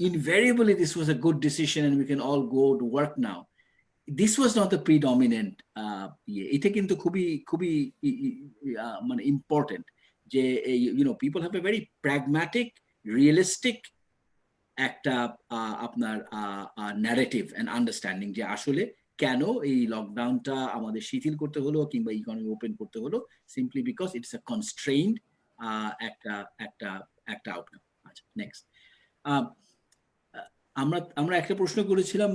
invariably this was a good decision and we can all go to work now, this was not the predominant এটা কিন্তু খুবই মানে ইম্পর্টেন্ট যে people have a very pragmatic, realistic একটা আপনার ন্যারেটিভ এন্ড আন্ডারস্ট্যান্ডিং যে আসলে কেন এই লকডাউনটা আমাদের শিথিল করতে হলো কিংবা ইকোনমি ওপেন করতে হলো, simply because it's a constrained একটা আউটকাম। আচ্ছা, নেক্সট, আমরা একটা প্রশ্ন করেছিলাম,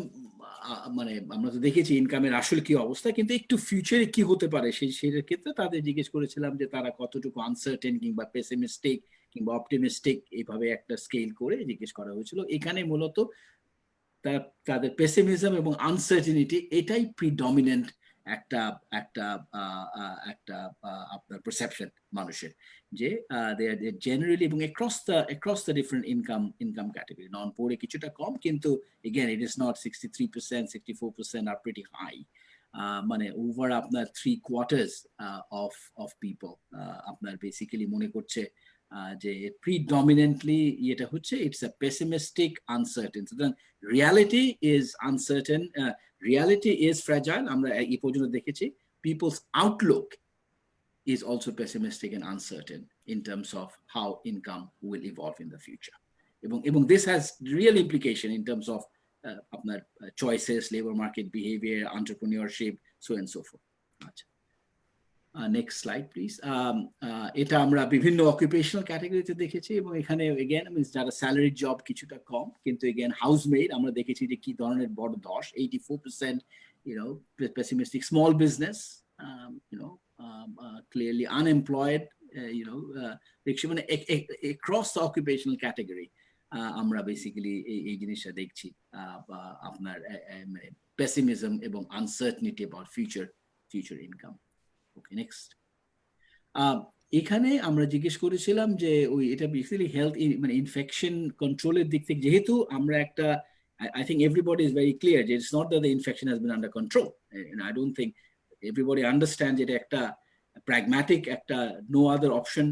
মানে আমরা তো দেখেছি ইনকামের আসলে কি অবস্থা, কিন্তু একটু ফিউচারে কি হতে পারে সেই ক্ষেত্রে তাদের জিজ্ঞেস করেছিলাম যে তারা কতটুকু আনসার্টেন কিংবা পেসিমিস্টিক কিংবা অপটিমিস্টিক, এইভাবে একটা স্কেল করে জিজ্ঞেস করা হয়েছিল। এখানে মূলত তাদের পেসিমিজম এবং আনসার্টেনিটি এটাই প্রিডমিনেন্ট একটা আপনার পারসেপশন মানুষের, যে জেনারেলি এবং across the different income category, নন পোরে কিছুটা কম, কিন্তু again it is not 63%, 64% are pretty high। মানে ওভার আপনার 3/4 of people আপনার বেসিক্যালি মনে করছে যে প্রিডমিনেন্টলি এটা হচ্ছে ইটস আ পেসিমিস্টিক আনসার্টেন। সুতরাং reality is uncertain, reality is fragile, আমরা এই পর্যন্ত দেখেছি। People's outlook is also pessimistic and uncertain in terms of how income will evolve in the future. এবং this has real implication in terms of আপনার choices, labor market behavior, entrepreneurship, so and so forth. আচ্ছা, next slide please. এটা আমরা বিভিন্ন occupational ক্যাটাগরিতে দেখেছি, এবং এখানে again যারা স্যালারি জব কিছুটা কম, কিন্তু again হাউসমেড আমরা দেখেছি যে কি ধরনের বড় 84% pessimistic, small business, clearly unemployed, মানে across the occupational category আমরা বেসিক্যালি এই জিনিসটা দেখছি, আপনার pessimism এবং uncertainty about future income. Okay, next. এখানে আমরা জিজ্ঞেস করেছিলাম যে এটা বেসিক্যালি হেলথ মানে ইনফেকশন কন্ট্রোলের দিক থেকে, যেহেতু আমরা একটা I think everybody is very clear that it's not that the infection has been under control, and I don't think everybody understands এটা একটা pragmatic একটা no other option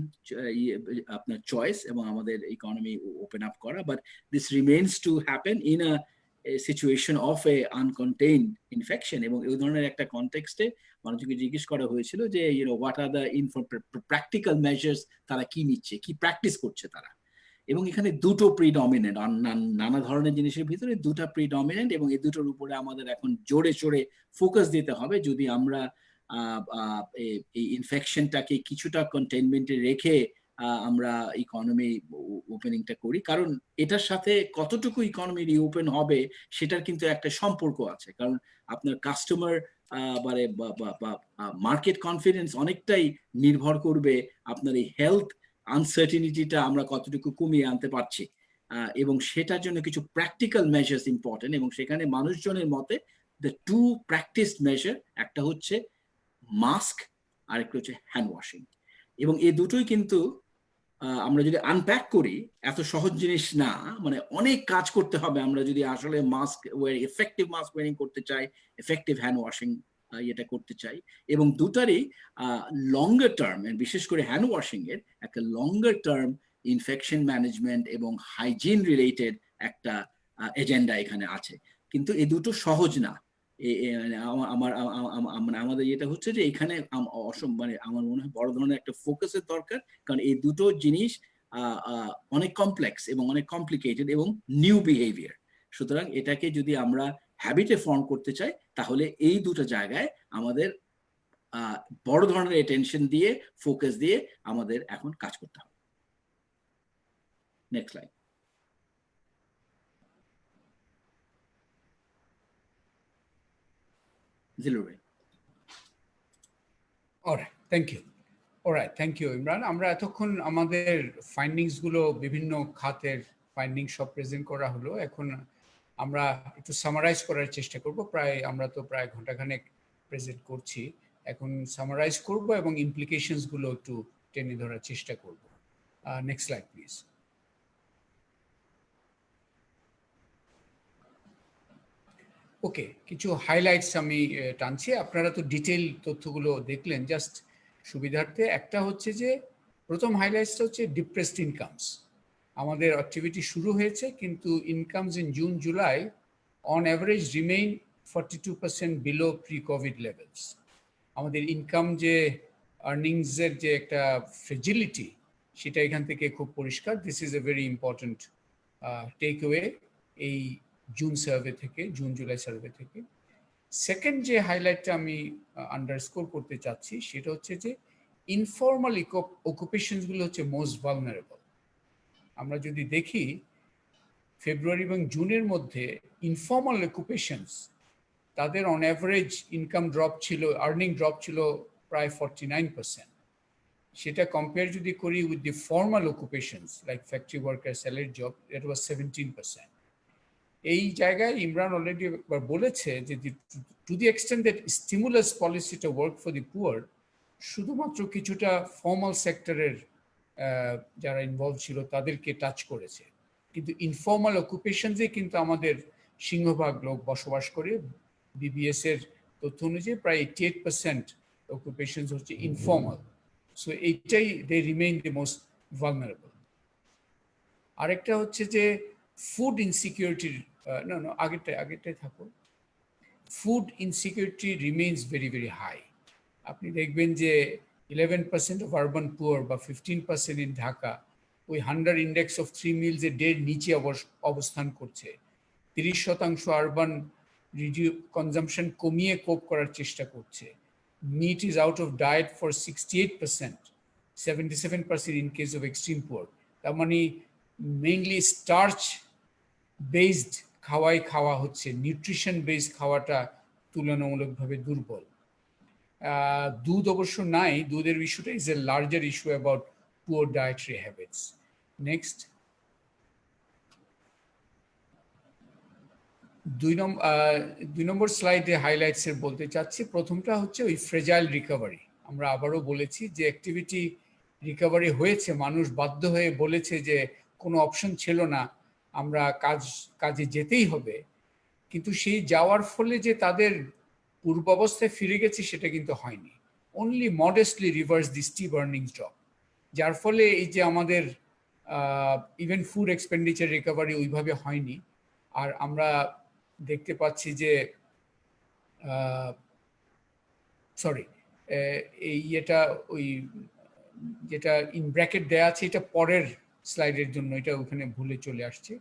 আপনার choice এবং আমাদের economy open up করা, but this remains to happen in a situation of a uncontained infection. এবং এই ধরনের একটা কনটেক্সটে মানুষকে জিজ্ঞেস করা হয়েছিল যে what are the practical measures তারা কি নিচ্ছে, কি প্র্যাকটিস করছে তারা। এবং এখানে দুটো প্রিডমিনেন্ট, নানা ধরনের জিনিসের ভিতরে দুটো প্রিডমিনেন্ট, এবং এই দুটোর উপরে আমাদের এখন জোরে জোরে ফোকাস দিতে হবে যদি আমরা এই ইনফেকশনটাকে কিছুটা কন্টেইনমেন্টে রেখে আমরা ইকোনমি ওপেনিংটা করি। কারণ এটার সাথে কতটুকু ইকোনমি রিওপেন হবে সেটার কিন্তু একটা সম্পর্ক আছে, কারণ আপনার কাস্টমার বা মার্কেট কনফিডেন্স অনেকটাই নির্ভর করবে আপনার এই হেলথ আনসার্টিনিটিটা আমরা কতটুকু কমিয়ে আনতে পারছি, এবং সেটার জন্য কিছু প্র্যাকটিক্যাল মেজার্স ইম্পর্টেন্ট। এবং সেখানে মানুষজনের মতে দ্য টু প্র্যাকটিসড মেজার, একটা হচ্ছে মাস্ক আর একটা হচ্ছে হ্যান্ড ওয়াশিং। এবং এই দুটোই কিন্তু আমরা যদি আনপ্যাক করি এত সহজ জিনিস না, মানে অনেক কাজ করতে হবে আমরা যদি আসলে মাস্ক এফেক্টিভ মাস্ক ওয়ারিং করতে চাই, এফেক্টিভ হ্যান্ড ওয়াশিং এটা করতে চাই। এবং দুটারই লঙ্গার টার্ম, বিশেষ করে হ্যান্ড ওয়াশিং এর একটা লঙ্গার টার্ম ইনফেকশন ম্যানেজমেন্ট এবং হাইজিন রিলেটেড একটা এজেন্ডা এখানে আছে। কিন্তু এই দুটো সহজ না। আমাদের এটা হচ্ছে যে এখানে মানে আমার মনে হয় বড় ধরনের একটা ফোকাসের দরকার, কারণ এই দুটো জিনিস অনেক কমপ্লেক্স এবং অনেক কমপ্লিকেটেড এবং নিউ বিহেভিয়ার। সুতরাং এটাকে যদি আমরা হ্যাবিটে ফর্ম করতে চাই তাহলে এই দুটো জায়গায় আমাদের বড় ধরনের অ্যাটেনশন দিয়ে ফোকাস দিয়ে আমাদের এখন কাজ করতে হবে। Next slide. Thank you Imran. আমরা এতক্ষণ আমাদের ফাইন্ডিংস গুলো বিভিন্ন খাতের ফাইন্ডিংস সব প্রেজেন্ট করা হলো। এখন আমরা একটু সামারাইজ করার চেষ্টা করব। আমরা তো প্রায় ঘন্টাখানেক প্রেজেন্ট করছি, এখন সামারাইজ করব এবং ইমপ্লিকেশনস গুলো একটু টেনে ধরার চেষ্টা করব। Next slide please. ওকে, কিছু হাইলাইটস আমি টানছি। আপনারা তো ডিটেইল তথ্যগুলো দেখলেন, জাস্ট সুবিধার্থে একটা হচ্ছে যে প্রথম হাইলাইটসটা হচ্ছে ডিপ্রেসড ইনকামস। আমাদের অ্যাক্টিভিটি শুরু হয়েছে কিন্তু incomes in June July on average remain 42% below pre Covid levels. আমাদের ইনকাম যে আর্নিংসের যে একটা ফ্রেজিলিটি সেটা এখান থেকে খুব পরিষ্কার। This is a very important takeaway এই জুন সার্ভে থেকে, জুন জুলাই সার্ভে থেকে। সেকেন্ড যে হাইলাইটটা আমি আন্ডারস্কোর করতে চাচ্ছি সেটা হচ্ছে যে ইনফর্মাল অকুপেশনসগুলো হচ্ছে মোস্ট ভালনারেবল। আমরা যদি দেখি ফেব্রুয়ারি এবং জুনের মধ্যে ইনফর্মাল অকুপেশনস তাদের অন অ্যাভারেজ ইনকাম ড্রপ ছিল, আর্নিং ড্রপ ছিল প্রায় 49%। সেটা কম্পেয়ার যদি করি with the formal occupations like factory worker, salary job, it was 17%। এই জায়গায় ইমরান অলরেডি একবার বলেছে যে to the extent that stimulus পলিসিটা ওয়ার্ক ফর দি পুয়ার, শুধুমাত্র কিছুটা ফর্মাল সেক্টরের যারা ইনভলভ ছিল তাদেরকে টাচ করেছে, কিন্তু ইনফর্মাল অকুপেশনসে কিন্তু আমাদের সিংহভাগ লোক বসবাস করে। বিবিএস এর তথ্য অনুযায়ী প্রায় 88% অকুপেশনস হচ্ছে ইনফর্মাল। সো এইটাই they remain the most vulnerable. আরেকটা হচ্ছে যে ফুড ইনসিকিউরিটির আগেরটাই থাকো, food insecurity remains very very high. আপনি দেখবেন যে 11% অফ আরবান পুয়ার বা 15% ইন ঢাকা ওই হান্ডার ইন্ডেক্স অফ 3 মিলস এ ডের নিচে অবস্থান করছে। 30% আরবান কনজামশন কমিয়ে কোপ করার চেষ্টা করছে। Meat is out of diet for 68%, 77% in case of extreme poor. তার মানে মেইনলি স্টার্চ বেসড খাওয়া হচ্ছে, নিউট্রিশন বেসড খাওয়াটা তুলনামূলকভাবে দুর্বল। দুধ অবশ্য নাই, দুধের ইস্যুটা is a larger issue about poor dietary habits. Next, দুই নম্বর স্লাইডে হাইলাইটসের বলতে চাচ্ছি। প্রথমটা হচ্ছে ওই ফ্রেজাইল রিকভারি। আমরা আবারও বলেছি যে অ্যাক্টিভিটি রিকভারি হয়েছে, মানুষ বাধ্য হয়ে বলেছে যে কোনো অপশন ছিল না, আমরা কাজে যেতেই হবে, কিন্তু সেই যাওয়ার ফলে যে তাদের পূর্বাবস্থায় ফিরে গেছে সেটা কিন্তু হয়নি। অনলি মডেস্টলি রিভার্স দি স্টিপ আর্নিংস ড্রপ, যার ফলে এই যে আমাদের ইভেন ফুড এক্সপেন্ডিচার রিকভারি ওইভাবে হয়নি। আর আমরা দেখতে পাচ্ছি যে এই এটা ওই যেটা ইন ব্র্যাকেট দেয়া আছে এটা পরের স্লাইডের জন্য, এটা ওখানে ভুলে চলে আসছে।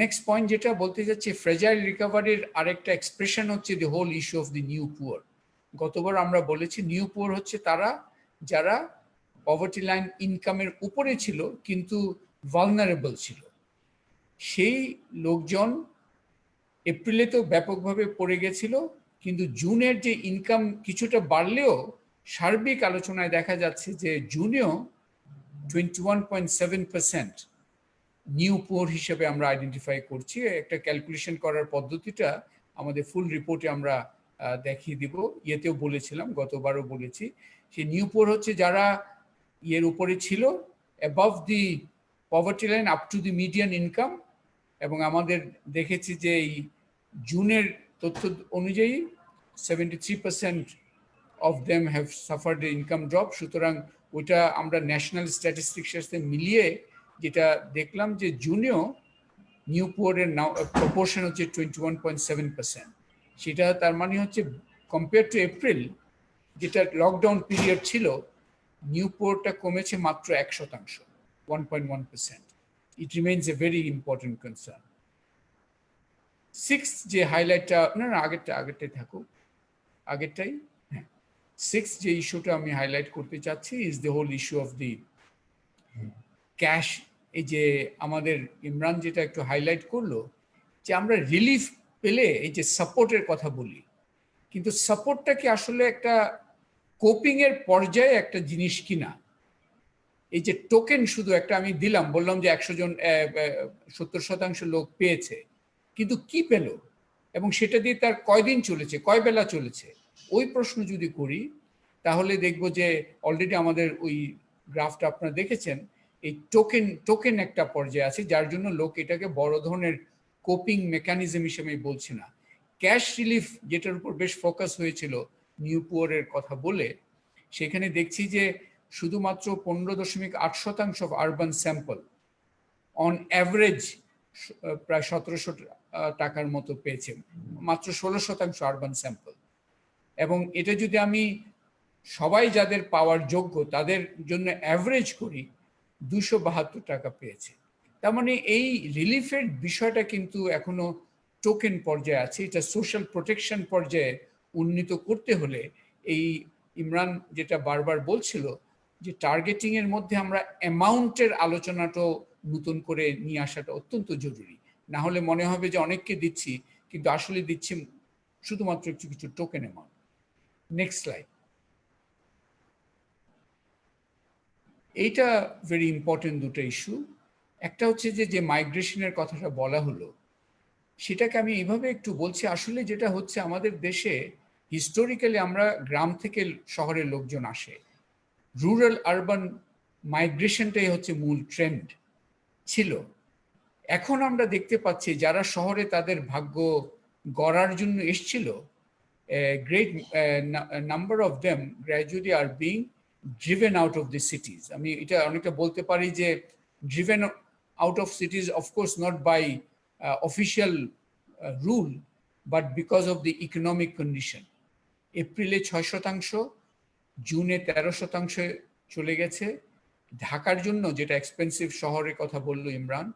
নেক্সট পয়েন্ট যেটা বলতে যাচ্ছি, ফ্রেজাইল রিকভারির আরেকটা এক্সপ্রেশন হচ্ছে the whole issue of the new poor. গতবার আমরা বলেছি নিউ পুয়ার হচ্ছে তারা যারা পভার্টি লাইন ইনকামের উপরে ছিল কিন্তু ভালনারেবল ছিল। সেই লোকজন এপ্রিলে তো ব্যাপকভাবে পড়ে গেছিল, কিন্তু জুনের যে ইনকাম কিছুটা বাড়লেও সার্বিক আলোচনায় দেখা যাচ্ছে যে জুনেও 21.7% নিউ পুয়ার হিসেবে আমরা আইডেন্টিফাই করছি। একটা ক্যালকুলেশন করার পদ্ধতিটা আমাদের ফুল রিপোর্টে আমরা দেখিয়ে দিব, ইয়েতেও বলেছিলাম, গতবারও বলেছি। সেই নিউ পুয়ার হচ্ছে যারা ইয়ের উপরে ছিল, above the poverty line up to the median income. এবং আমাদের দেখেছি যে এই জুনের তথ্য অনুযায়ী 73% of them have suffered income drop. সুতরাং ওইটা আমরা ন্যাশনাল স্ট্যাটিস্টিক্সের সাথে মিলিয়ে যেটা দেখলাম যে জুনেও নিউ পুয়ারের প্রপোর্শন হচ্ছে 21.7%। সেটা তার মানে হচ্ছে কম্পেয়ার টু এপ্রিল, যেটা লকডাউন পিরিয়ড ছিল, নিউ পুয়ারটা কমেছে মাত্র 1%, 1.1%। It remains a very important concern. Six যে হাইলাইটটা, আগেরটাই থাকুক, আগেরটাই, হ্যাঁ। সিক্স যে ইস্যুটা আমি হাইলাইট করতে চাচ্ছি is the whole issue of the cash. এই যে আমাদের ইমরান যেটা একটু হাইলাইট করলো যে আমরা রিলিফ পেলে এই যে সাপোর্টের কথা বলি, কিন্তু সাপোর্টটা কি আসলে একটা কোপিং এর পর্যায়ে একটা জিনিস কিনা? এই যে টোকেন শুধু একটা আমি দিলাম, বললাম যে 100 জন 70% লোক পেয়েছে, কিন্তু কি পেল এবং সেটা দিয়ে তার কয়দিন চলেছে, কয় বেলা চলেছে, ওই প্রশ্ন যদি করি তাহলে দেখব যে অলরেডি আমাদের ওই গ্রাফটা আপনারা দেখেছেন, এই টোকেন একটা পর্যায়ে আছে, যার জন্য লোক এটাকে বড় ধরনের কোপিং মেকানিজম হিসেবে বলছে না। ক্যাশ রিলিফ যেটার উপর বেশ ফোকাস হয়েছিল নিউ পুয়ারের কথা বলে, সেখানে দেখছি যে শুধুমাত্র 15.8% of urban sample on average প্রায় 1700 টাকার মতো পেয়েছে, মাত্র 16% আরবান স্যাম্পল। এবং এটা যদি আমি সবাই যাদের পাওয়ার যোগ্য তাদের জন্য অ্যাভারেজ করি, 272 টাকা পেয়েছে। তার মানে এই রিলিফের বিষয়টা কিন্তু এখনো টোকেন পর্যায়ে আছে। এটা সোশ্যাল প্রোটেকশন পর্যায়ে উন্নীত করতে হলে এই ইমরান যেটা বারবার বলছিল যে টার্গেটিং এর মধ্যে আমরা অ্যামাউন্টের আলোচনাটাও নতুন করে নিয়ে আসাটা অত্যন্ত জরুরি। না হলে মনে হবে যে অনেককে দিচ্ছি, কিন্তু আসলে দিচ্ছি শুধুমাত্র কিছু টোকেন অ্যামাউন্ট। Next slide. এইটা ভেরি ইম্পর্টেন্ট দুটো ইস্যু। একটা হচ্ছে যে মাইগ্রেশনের কথাটা বলা হলো, সেটাকে আমি এইভাবে একটু বলছি। আসলে যেটা হচ্ছে আমাদের দেশে হিস্টোরিক্যালি আমরা গ্রাম থেকে শহরের লোকজন আসে, রুরাল আরবান মাইগ্রেশনটাই হচ্ছে মূল ট্রেন্ড ছিল। এখন আমরা দেখতে পাচ্ছি যারা শহরে তাদের ভাগ্য গড়ার জন্য এসছিল, great number of them gradually are being driven out of the cities. আমি এটা অনেকটা বলতে পারি যে driven out of cities, of course not by official rule, but because of the economic condition. এপ্রিলে 6%, জুনে 13% চলে গেছে। ঢাকার জন্য যেটা এক্সপেন্সিভ শহরের কথা বললো ইমরান,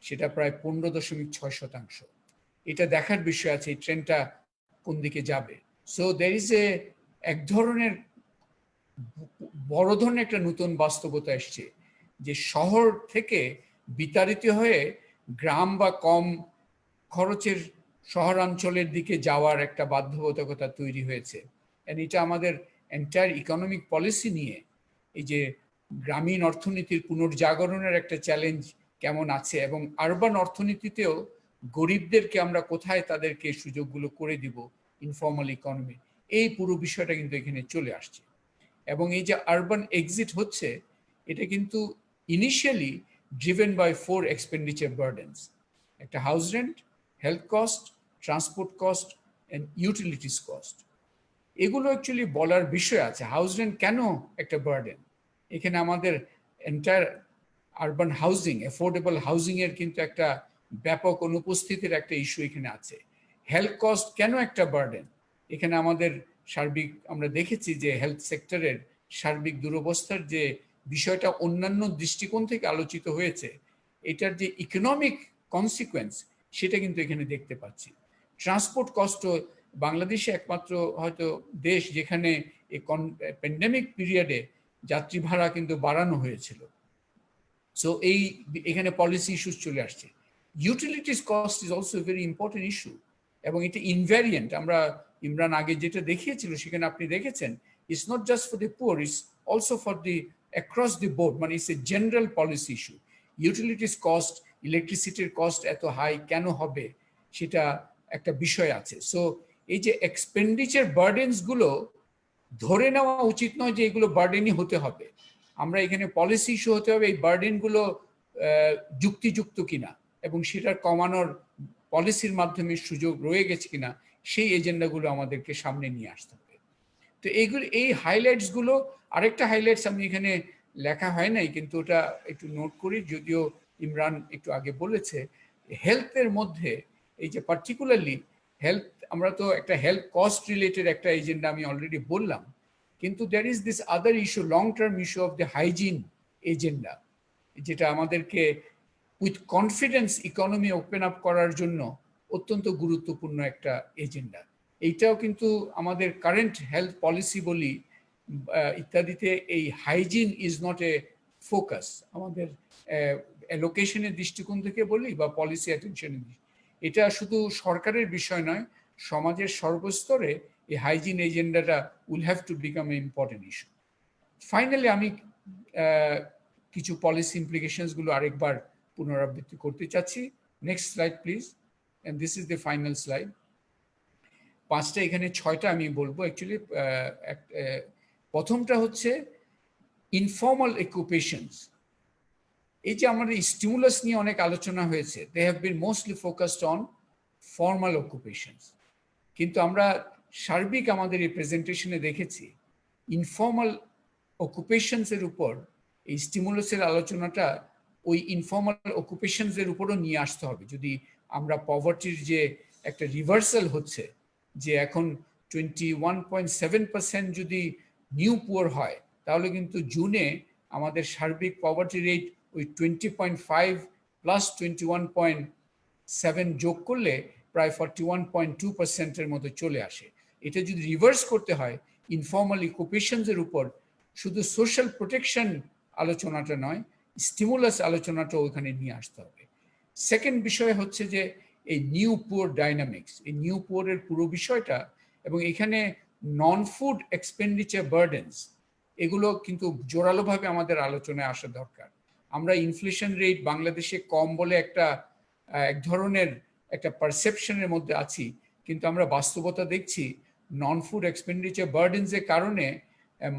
সেটা প্রায় 15.6%। এটা দেখার বিষয় আছে এই ট্রেনটা কোন দিকে যাবে। সো দের ইজ এক ধরনের বড় ধরনের একটা নতুন বাস্তবতা এসছে যে শহর থেকে বিতাড়িত হয়ে গ্রাম বা কম খরচের শহরাঞ্চলের দিকে যাওয়ার একটা বাধ্যবাধকতা তৈরি হয়েছে। এটা আমাদের এন্টায়ার ইকোনমিক পলিসি নিয়ে এই যে গ্রামীণ অর্থনীতির পুনর্জাগরণের একটা চ্যালেঞ্জ কেমন আছে, এবং আরবান অর্থনীতিতেও গরিবদেরকে আমরা কোথায় তাদেরকে সুযোগগুলো করে দিব ইনফর্মাল ইকোনমি, এই পুরো বিষয়টা কিন্তু এখানে চলে আসছে। এবং এই যে আরবান এক্সিট হচ্ছে, এটা কিন্তু initially driven by 4 expenditure burdens, একটা house rent, health cost, transport cost and utilities cost. এগুলো অ্যাকচুয়ালি বলার বিষয় আছে। হাউস রেন্ট কেন একটা বার্ডেন? এখানে আমাদের entire urban housing, affordable housing এর কিন্তু একটা ব্যাপক অনুপস্থিতির একটা ইস্যু এখানে আছে। হেলথ কস্ট কেন একটা বার্ডেন? এখানে আমাদের সার্বিক আমরা দেখেছি যে হেলথ সেক্টরের সার্বিক দুরবস্থার যে বিষয়টা অন্যান্য দৃষ্টিকোণ থেকে আলোচিত হয়েছে, এটার যে ইকোনমিক কনসিকুয়েন্স সেটা কিন্তু এখানে দেখতে পাচ্ছি। ট্রান্সপোর্ট কস্ট, বাংলাদেশে একমাত্র হয়তো দেশ যেখানে এই প্যান্ডেমিক পিরিয়ডে যাত্রী ভাড়া কিন্তু বাড়ানো হয়েছিল। সো এখানে পলিসি ইস্যুস চলে আসছে। Utilities cost is also very important issue, এবং এটা ইনভ্যারিয়েন্ট। আমরা ইমরান আগে যেটা দেখিয়েছিল সেখানে আপনি দেখেছেন, it's not just for the poor, it's also for the across the board, মানে it's a general policy issue. Utilities cost, ইলেকট্রিসিটির কস্ট এত হাই কেন হবে, সেটা একটা বিষয় আছে। সো এই যে এক্সপেন্ডিচার বার্ডেন্স গুলো ধরে নেওয়া উচিত নয় যে এগুলো বার্ডেনই হতে হবে। আমরা এখানে পলিসি ইস্যু হতে হবে এই বার্ডেনগুলো যুক্তিযুক্ত কিনা, এবং সেটা কমানোর পলিসির মাধ্যমে সুযোগ রয়ে গেছে কিনা, সেই এজেন্ডাগুলো আমাদেরকে সামনে নিয়ে আসতে হবে। তো এইগুলো, এই হাইলাইটসগুলো, আরেকটা হাইলাইটস আমি এখানে লেখা হয় নাই কিন্তু ওটা একটু নোট করি, যদিও ইমরান একটু আগে বলেছে, হেলথের মধ্যে এই যে পার্টিকুলারলি হেলথ, আমরা তো একটা হেলথ কস্ট রিলেটেড একটা এজেন্ডা আমি অলরেডি বললাম, কিন্তু there is this other issue, long term issue of the hygiene agenda, যেটা আমাদেরকে with confidence economy open up করার জন্য অত্যন্ত গুরুত্বপূর্ণ একটা এজেন্ডা। এইটাও কিন্তু আমাদের কারেন্ট হেলথ পলিসি বলি ইত্যাদিতে এই hygiene is not a focus. আমাদের অ্যালোকেশনের দৃষ্টিকোণ থেকে বলি বা পলিসি অ্যাটেনশনের, এটা শুধু সরকারের বিষয় নয়, সমাজের সর্বস্তরে এই হাইজিন এজেন্ডাটা will have to become a important issue. Finally আমি কিছু পলিসি ইমপ্লিকেশনসগুলো আরেকবার পুনরাবৃত্তি করতে চাচ্ছি। Next slide please, and this is the final slide. 5টা, এখানে 6টা আমি বলবো অ্যাকচুয়ালি। প্রথমটা হচ্ছে ইনফর্মাল অকুপেশনস। এই যে আমাদের স্টিমুলাস নিয়ে অনেক আলোচনা হয়েছে, they have been mostly focused on formal occupations, কিন্তু আমরা সার্বিক আমাদের এই প্রেজেন্টেশনে দেখেছি ইনফর্মাল অকুপেশনসের উপর এই স্টিমুলাসের আলোচনাটা ওই ইনফর্মাল অকুপেশনসের উপরও নিয়ে আসতে হবে। যদি আমরা পভার্টির যে একটা রিভার্সাল হচ্ছে, যে এখন 21.7% যদি নিউ পুয়ার হয়, তাহলে কিন্তু জুনে আমাদের সার্বিক পভার্টি রেট ওই 20.5 প্লাস 21.7 যোগ করলে প্রায় 41.2%-এর মতো চলে আসে। এটা যদি রিভার্স করতে হয়, ইনফর্মাল অকুপেশনসের উপর শুধু সোশ্যাল প্রোটেকশন আলোচনাটা নয়, স্টিমুলাস আলোচনাটা ওখানে নিয়ে আসতে হবে। সেকেন্ড বিষয় হচ্ছে যে এই নিউ পুয়ার ডাইনামিক্স, এই নিউ পুয়ারের পুরো বিষয়টা, এবং এখানে নন ফুড এক্সপেন্ডিচার বার্ডেন্স, এগুলো কিন্তু জোরালোভাবে আমাদের আলোচনায় আসা দরকার। আমরা ইনফ্লেশন রেট বাংলাদেশে কম বলে এক ধরনের একটা পারসেপশনের মধ্যে আছি, কিন্তু আমরা বাস্তবতা দেখছি নন ফুড এক্সপেন্ডিচার বার্ডেন্সের কারণে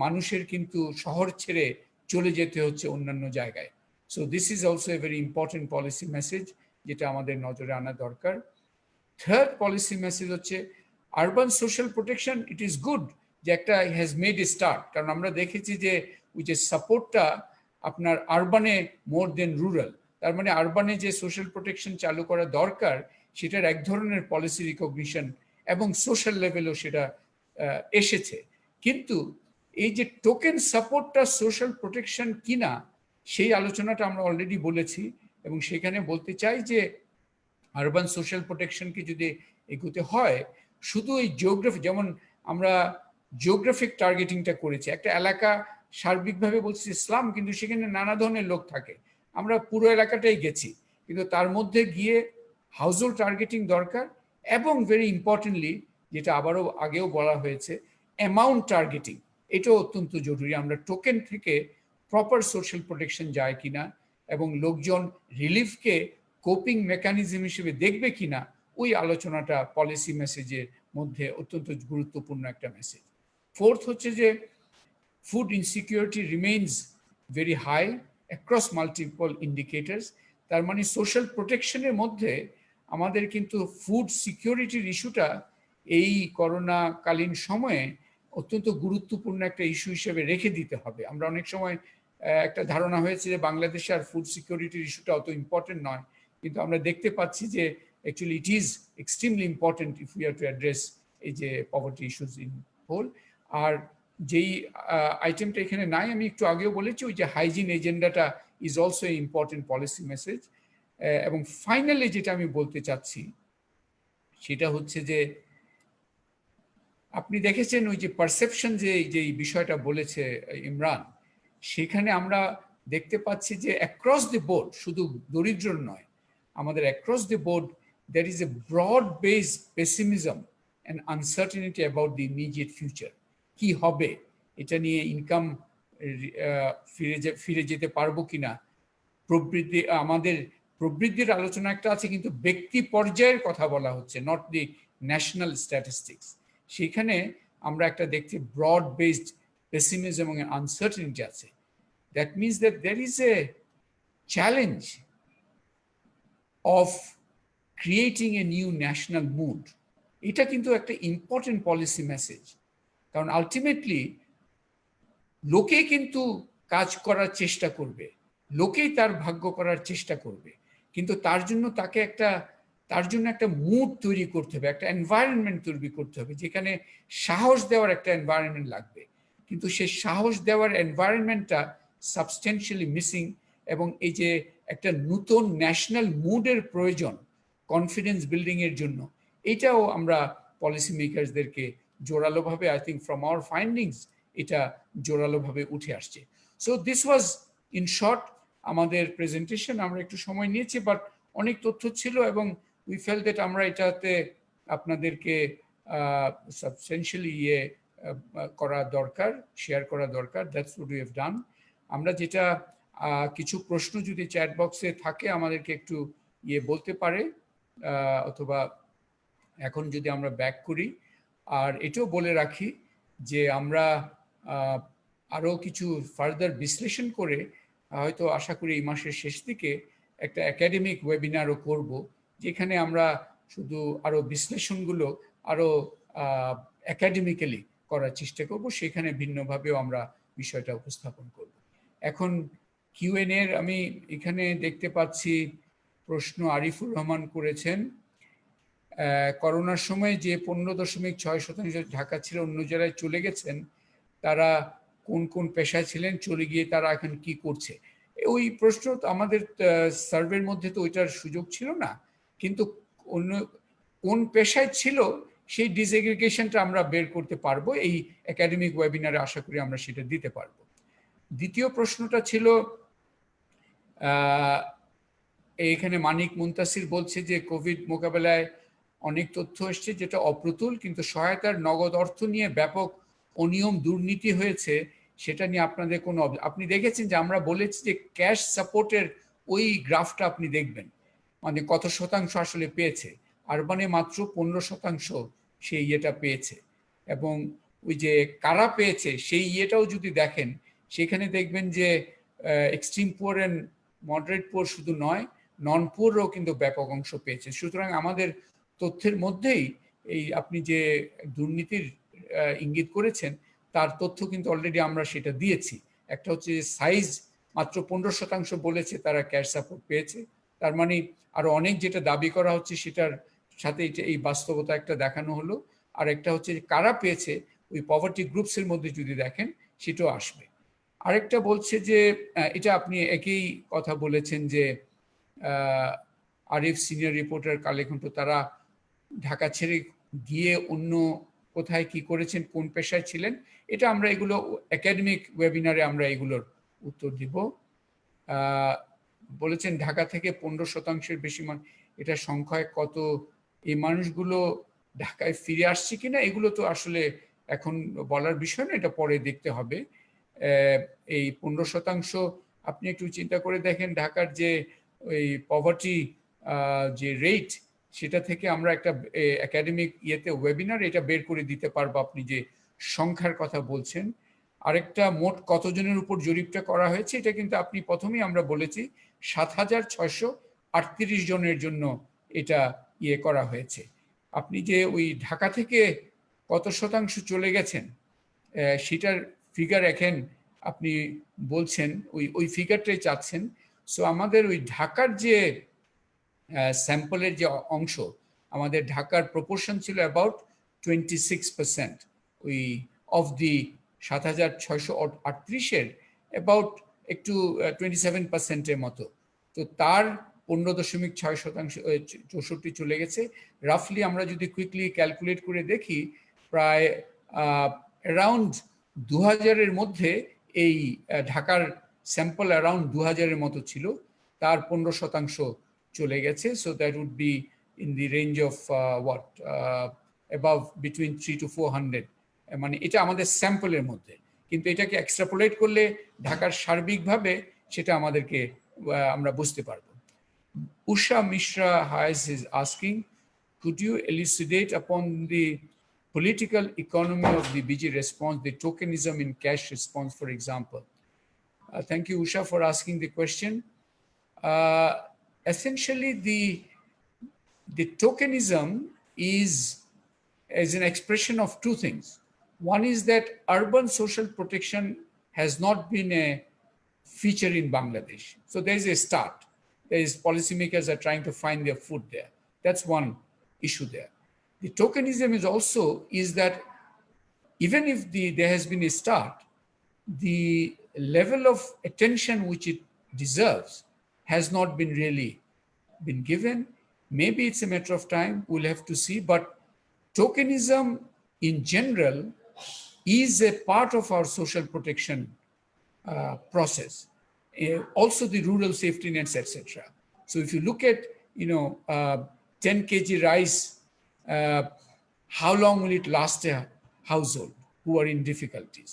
মানুষের কিন্তু শহর ছেড়ে চলে যেতে হচ্ছে অন্যান্য জায়গায়। So this is also A very important policy message, যেটা আমাদের নজরে আনা দরকার। থার্ড পলিসি মেসেজ হচ্ছে urban social protection. It is good যে একটা হ্যাজ মেড এ স্টার্ট, কারণ আমরা দেখেছি যে ওই যে সাপোর্টটা আপনার আরবানে মোর দেন রুরাল, তার মানে আরবানে যে সোশ্যাল প্রোটেকশন চালু করা দরকার সেটার এক ধরনের পলিসি রিকগনিশন এবং সোশ্যাল লেভেলও সেটা এসেছে। কিন্তু এই যে টোকেন সাপোর্টটা সোশ্যাল প্রোটেকশন কিনা সেই আলোচনাটা আমরা অলরেডি বলেছি, এবং সেখানে বলতে চাই যে আরবান সোশ্যাল প্রোটেকশনকে যদি এগোতে হয়, শুধু এই জিওগ্রাফি, যেমন আমরা জিওগ্রাফিক টার্গেটিংটা করেছি, একটা এলাকা সার্বিকভাবে বলছি ইসলাম, কিন্তু সেখানে নানা ধরনের লোক থাকে, আমরা পুরো এলাকাটাই গেছি, কিন্তু তার মধ্যে গিয়ে হাউজহোল্ড টার্গেটিং দরকার, এবং ভেরি ইম্পর্টেন্টলি যেটা আবারও আগেও বলা হয়েছে, অ্যামাউন্ট টার্গেটিং, এটাও অত্যন্ত জরুরি। আমরা টোকেন থেকে প্রপার সোশ্যাল প্রোটেকশন যায় কিনা এবং লোকজন রিলিফকে কোপিং মেকানিজম হিসেবে দেখবে কিনা, ওই আলোচনাটা পলিসি মেসেজের মধ্যে অত্যন্ত গুরুত্বপূর্ণ একটা মেসেজ। ফোর্থ হচ্ছে যে food insecurity remains very high across multiple indicators, তার মানে সোশ্যাল প্রোটেকশনের মধ্যে আমাদের কিন্তু ফুড সিকিউরিটির ইস্যুটা এই করোনাকালীন সময়ে অত্যন্ত গুরুত্বপূর্ণ একটা ইস্যু হিসেবে রেখে দিতে হবে। আমরা অনেক সময় একটা ধারণা হয়েছে যে বাংলাদেশে আর ফুড সিকিউরিটির ইস্যুটা অত ইম্পর্টেন্ট নয়, কিন্তু আমরা দেখতে পাচ্ছি যে actually it is extremely important if we are to address এই যে পভার্টি ইস্যুস ইন হোল। আর যেই আইটেমটা এখানে নাই, আমি একটু আগেও বলেছি, ওই যে হাইজিন এজেন্ডাটা is also a important policy message. এবং ফাইনালি যেটা আমি বলতে চাচ্ছি সেটা হচ্ছে যে আপনি দেখেছেন ওই যে পারসেপশন যে বিষয়টা বলেছে ইমরান, সেখানে আমরা দেখতে পাচ্ছি যে অ্যাক্রস দ্য বোর্ড, শুধু দরিদ্র নয়, আমাদের across the board there is a broad-based pessimism and uncertainty about the immediate future. কি হবে এটা নিয়ে, ইনকাম ফিরে যেতে পারবো কিনা, প্রবৃদ্ধি, আমাদের প্রবৃদ্ধির আলোচনা একটা আছে, কিন্তু ব্যক্তি পর্যায়ের কথা বলা হচ্ছে, নট দি ন্যাশনাল স্ট্যাটিস্টিক্স। সেখানে আমরা একটা দেখছি ব্রড বেসড পেসিমিজম এবং আনসার্টেনিটি আছে। That means that there is a challenge of creating a new national mood. এটা কিন্তু একটা ইম্পর্টেন্ট পলিসি মেসেজ, কারণ আলটিমেটলি লোকে কিন্তু কাজ করার চেষ্টা করবে, লোকেই তার ভাগ্য করার চেষ্টা করবে, কিন্তু তার জন্য একটা মুড তৈরি করতে হবে, একটা এনভায়রনমেন্ট তৈরি করতে হবে, যেখানে সাহস দেওয়ার একটা এনভায়রনমেন্ট লাগবে। কিন্তু সেই সাহস দেওয়ার এনভায়রনমেন্টটা সাবস্টেন্সিয়ালি মিসিং, এবং এই যে একটা নতুন ন্যাশনাল মুডের প্রয়োজন কনফিডেন্স বিল্ডিং এর জন্য, এটাও আমরা পলিসি মেকারসদেরকে জোরালোভাবে, I think from our findings, এটা জোরালোভাবে উঠে আসছে। So this was in short আমাদের প্রেজেন্টেশন। আমরা একটু সময় নিয়েছি, বাট অনেক তথ্য ছিল, এবং উই ফেল দ্যাট আমরা এটাতে আপনাদেরকে সাবস্টেন্সিয়ালি করা দরকার, শেয়ার করা দরকার। That's what we have done. আমরা যেটা কিছু প্রশ্ন যদি চ্যাট বক্সে থাকে আমাদেরকে একটু বলতে পারে, অথবা এখন যদি আমরা ব্যাক করি। আর এটাও বলে রাখি যে আমরা আরও কিছু ফার্দার বিশ্লেষণ করে হয়তো আশা করি এই মাসের শেষ দিকে একটা একাডেমিক ওয়েবিনারও করব, যেখানে আমরা শুধু আরও বিশ্লেষণগুলো আরও একাডেমিক্যালি করার চেষ্টা করব, সেখানে ভিন্নভাবেও আমরা বিষয়টা উপস্থাপন করব। এখন কিউএনএ এর আমি এখানে দেখতে পাচ্ছি প্রশ্ন আরিফুর রহমান করেছেন। করোনার সময় যে 15.6% ঢাকা ছিল অন্য জেলায় চলে গেছেন, তারা কোন কোন পেশায় ছিলেন, চলে গিয়ে তারা এখন কি করছে? ওই প্রশ্ন আমাদের সার্ভের মধ্যে তো ওইটার সুযোগ ছিল না, কিন্তু অন্য কোন পেশায় ছিল সেই ডিসএগ্রিগেশনটা আমরা বের করতে পারবো এই একাডেমিক ওয়েবিনারে, আশা করি আমরা সেটা দিতে পারবো। দ্বিতীয় প্রশ্নটা ছিল এইখানে মানিক মুনতাসির বলছে যে কোভিড মোকাবেলায় অনেক তথ্য এসছে যেটা অপ্রতুল, কিন্তু সহায়তার নগদ অর্থ নিয়ে ব্যাপক অনিয়ম দুর্নীতি হয়েছে, সেটা নিয়ে আপনাদের কোনো, আপনি দেখেছেন যে আমরা বলেছি যে ক্যাশ সাপোর্টের ওই গ্রাফটা আপনি দেখবেন, মানে কত শতাংশ আসলে পেয়েছে। আরবানে মাত্র 15% সেই ইয়েটা পেয়েছে, এবং ওই যে কারা পেয়েছে সেই ইয়েটাও যদি দেখেন, সেখানে দেখবেন যে extreme poor and moderate poor শুধু নয়, নন পুয়ারও কিন্তু ব্যাপক অংশ পেয়েছে। সুতরাং আমাদের তথ্যের মধ্যেই এই আপনি যে দুর্নীতির ইঙ্গিত করেছেন তার তথ্য কিন্তু অলরেডি আমরা সেটা দিয়েছি। একটা হচ্ছে সাইজ মাত্র 15% বলেছে তারা ক্যাশ সাপোর্ট পেয়েছে, তার মানে আরো অনেক যেটা দাবি করা হচ্ছে সেটার সাথে এই বাস্তবতা একটা দেখানো হলো। আর একটা হচ্ছে কারা পেয়েছে, ওই পভার্টি গ্রুপসের মধ্যে যদি দেখেন সেটাও আসবে। আরেকটা বলছে যে এটা আপনি একই কথা বলেছেন যে আরিফ সিনিয়র রিপোর্টার কালেখন্ড তারা ঢাকা ছেড়ে গিয়ে অন্য কোথায় কি করেছেন, কোন পেশায় ছিলেন, এটা আমরা এগুলো একাডেমিক ওয়েবিনারে আমরা এগুলোর উত্তর দিব। বলেছেন ঢাকা থেকে 15%-এর বেশি এটা সংখ্যায় কত, এই মানুষগুলো ঢাকায় ফিরে আসছে কিনা এগুলো তো আসলে এখন বলার বিষয় না, এটা পরে দেখতে হবে। এই 15% আপনি একটু চিন্তা করে দেখেন ঢাকার যে ওই পভার্টি যে রেট, সেটা থেকে আমরা একটা একাডেমিক ইয়েতে ওয়েবিনার এটা বের করে দিতে পারবো আপনি যে সংখ্যার কথা বলছেন। আরেকটা মোট কতজনের উপর জরিপটা করা হয়েছে, এটা কিন্তু আপনি প্রথমেই আমরা বলেছি 7,638 জনের জন্য এটা ইয়ে করা হয়েছে। আপনি যে ওই ঢাকা থেকে কত শতাংশ চলে গেছেন সেটার ফিগার এখন আপনি বলছেন ওই ফিগারটাই চাচ্ছেন। সো আমাদের ওই ঢাকার যে স্যাম্পলের যে অংশ, আমাদের ঢাকার প্রপোর্শন ছিল অ্যাবাউট 26%, ওই অফ দি 7,638-এর অ্যাবাউট একটু 27%-এর মতো। তো তার 15.6% 64 চলে গেছে। রাফলি আমরা যদি কুইকলি ক্যালকুলেট করে দেখি প্রায় অ্যারাউন্ড 2000-এর মধ্যে এই ঢাকার স্যাম্পল অ্যারাউন্ড 2000-এর মতো ছিল, তার 15% চলে গেছে। So that would be in the range of above between 300 to 400, মানে এটা আমাদের স্যাম্পলের মধ্যে। কিন্তু এটাকে এক্সট্রাপোলেট করলে ঢাকার সার্বিকভাবে সেটা আমাদেরকে আমরা বুঝতে পারবো। Usha Mishra Hayes is asking, could you elucidate upon the political economy of the BG response, the tokenism in cash response, for example? Thank you, Usha, for asking the question. Essentially, the tokenism is an expression of two things. One is that urban social protection has not been a feature in Bangladesh. So there is a start. There is policymakers are trying to find their foot there. That's one issue there. The tokenism is that even if there has been a start, the level of attention which it deserves has not been really been given. Maybe it's a matter of time, we'll have to see, but tokenism in general is a part of our social protection process. Also the rural safety nets, etc. So if you look at 10 kg rice, how long will it last a household who are in difficulties?